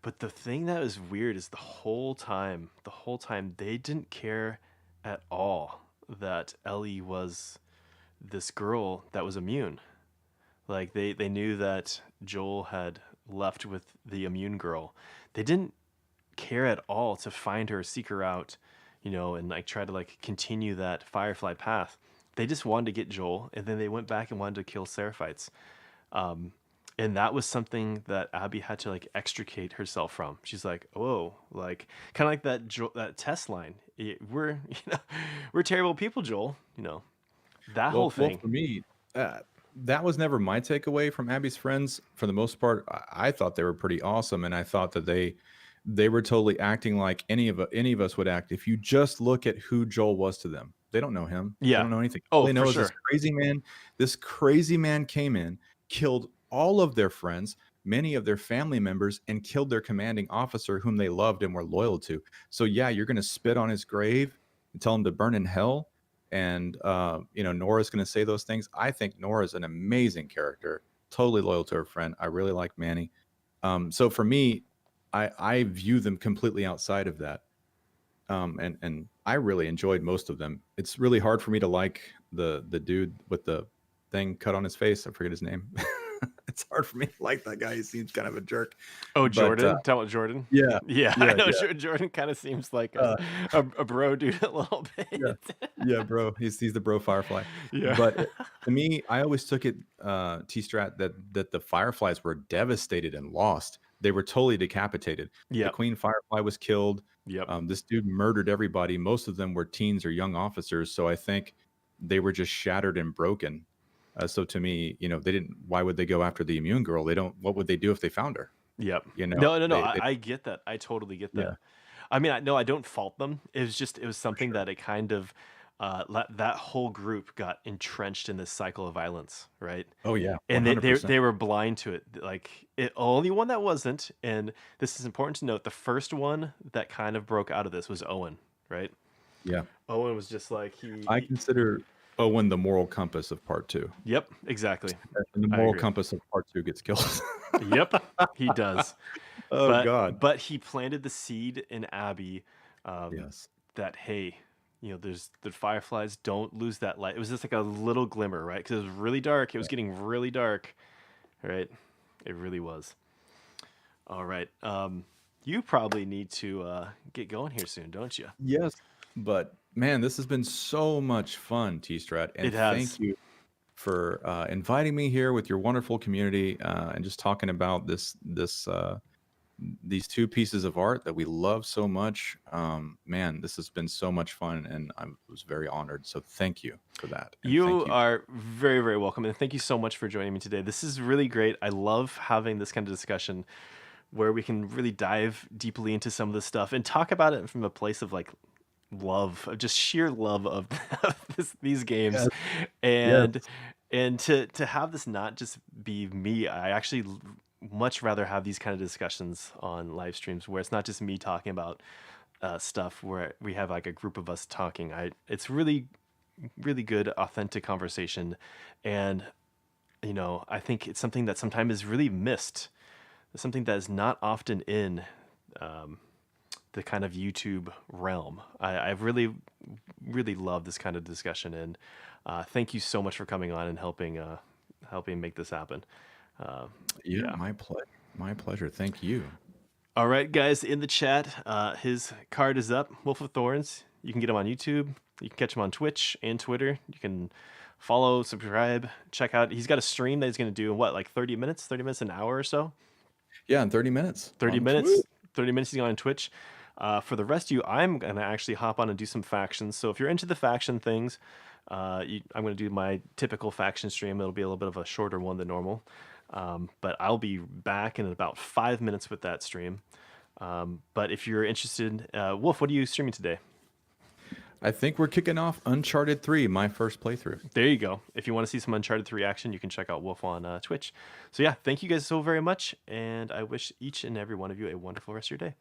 But the thing that is weird is the whole time, they didn't care at all that Ellie was this girl that was immune. Like they knew that Joel had left with the immune girl. They didn't care at all to find her, seek her out, and like try to like continue that Firefly path. They just wanted to get Joel, and then they went back and wanted to kill Seraphites. Um, and that was something that Abby had to like extricate herself from. She's like, "Whoa!" Like kind of like that test line. We're we're terrible people, Joel. That whole Well, thing. for me, that was never my takeaway from Abby's friends. For the most part, I thought they were pretty awesome, and I thought that they were totally acting like any of us would act. If you just look at who Joel was to them, they don't know him. They Yeah. don't know anything. All Oh, they for know is sure. This crazy man came in, killed all of their friends, many of their family members, and killed their commanding officer, whom they loved and were loyal to. So yeah, you're going to spit on his grave and tell him to burn in hell. And Nora's going to say those things. I think Nora's an amazing character, totally loyal to her friend. I really like Manny. So for me, I view them completely outside of that. And I really enjoyed most of them. It's really hard for me to like the dude with the thing cut on his face. I forget his name. It's hard for me to like that guy. He seems kind of a jerk. Oh, But Jordan? Talking about Jordan? yeah, Yeah, I yeah, know yeah, Jordan kind of seems like uh, a bro dude a little yeah, bit. yeah, bro. He's the bro Firefly. Yeah. But to me, I always took it, T Strat, that the Fireflies were devastated and lost. They were totally decapitated. The Yep. Queen Firefly was killed. Yep. This dude murdered everybody. Most of them were teens or young officers. So I think they were just shattered and broken. So to me, they didn't. Why would they go after the immune girl? They don't. What would they do if they found her? Yep. You know, No, no, no. they I get that. I totally get yeah, that. I mean, no, I don't fault them. It was for something sure. that it kind of that whole group got entrenched in this cycle of violence, right? Oh yeah, one And hundred percent. they were blind to it. Like it only one that wasn't, and this is important to note. The first one that kind of broke out of this was Owen, right? Yeah, Owen was just like I consider Owen the moral compass of part two. Yep, exactly. And the I moral agree. compass of part two gets killed. Yep, he does. Oh God. But he planted the seed in Abby, um, Yes. that hey, there's the fireflies don't lose that light. It was just like a little glimmer, right? Because it was really dark. It was getting really dark, right? It really was. All right. You probably need to get going here soon, don't you? Yes. But man, this has been so much fun, T Strat. It And has. thank you for inviting me here with your wonderful community and just talking about these two pieces of art that we love so much. Man, this has been so much fun, and I was very honored. So thank you for that, and You thank you. are very, very welcome. And thank you so much for joining me today. This is really great. I love having this kind of discussion where we can really dive deeply into some of this stuff and talk about it from a place of like love, of just sheer love of, these games. Yes. And Yes. to have this not just be me, I actually much rather have these kind of discussions on live streams where it's not just me talking about stuff where we have like a group of us talking. It's really really good authentic conversation, and I think it's something that sometimes is really missed. It's something that is not often in um, the kind of YouTube realm. I really really love this kind of discussion, and thank you so much for coming on and helping make this happen. uh, Yeah, yeah. my pleasure. My pleasure. Thank you. All right, guys, in the chat, his card is up. Wolf of Thorns. You can get him on YouTube. You can catch him on Twitch and Twitter. You can follow, subscribe, check out. He's got a stream that he's going to do in what, like 30 minutes? 30 minutes, an hour or so? Yeah, in 30 minutes 30 on Twitch. minutes. 30 minutes he's on Twitch. For the rest of you, I'm going to actually hop on and do some factions. So if you're into the faction things, I'm going to do my typical faction stream. It'll be a little bit of a shorter one than normal. But I'll be back in about 5 minutes with that stream. But if you're interested, Wolf, what are you streaming today? I think we're kicking off Uncharted 3, my first playthrough. There you go. If you want to see some Uncharted 3 action, you can check out Wolf on Twitch. So yeah, thank you guys so very much, and I wish each and every one of you a wonderful rest of your day.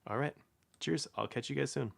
All right. Cheers. I'll catch you guys soon.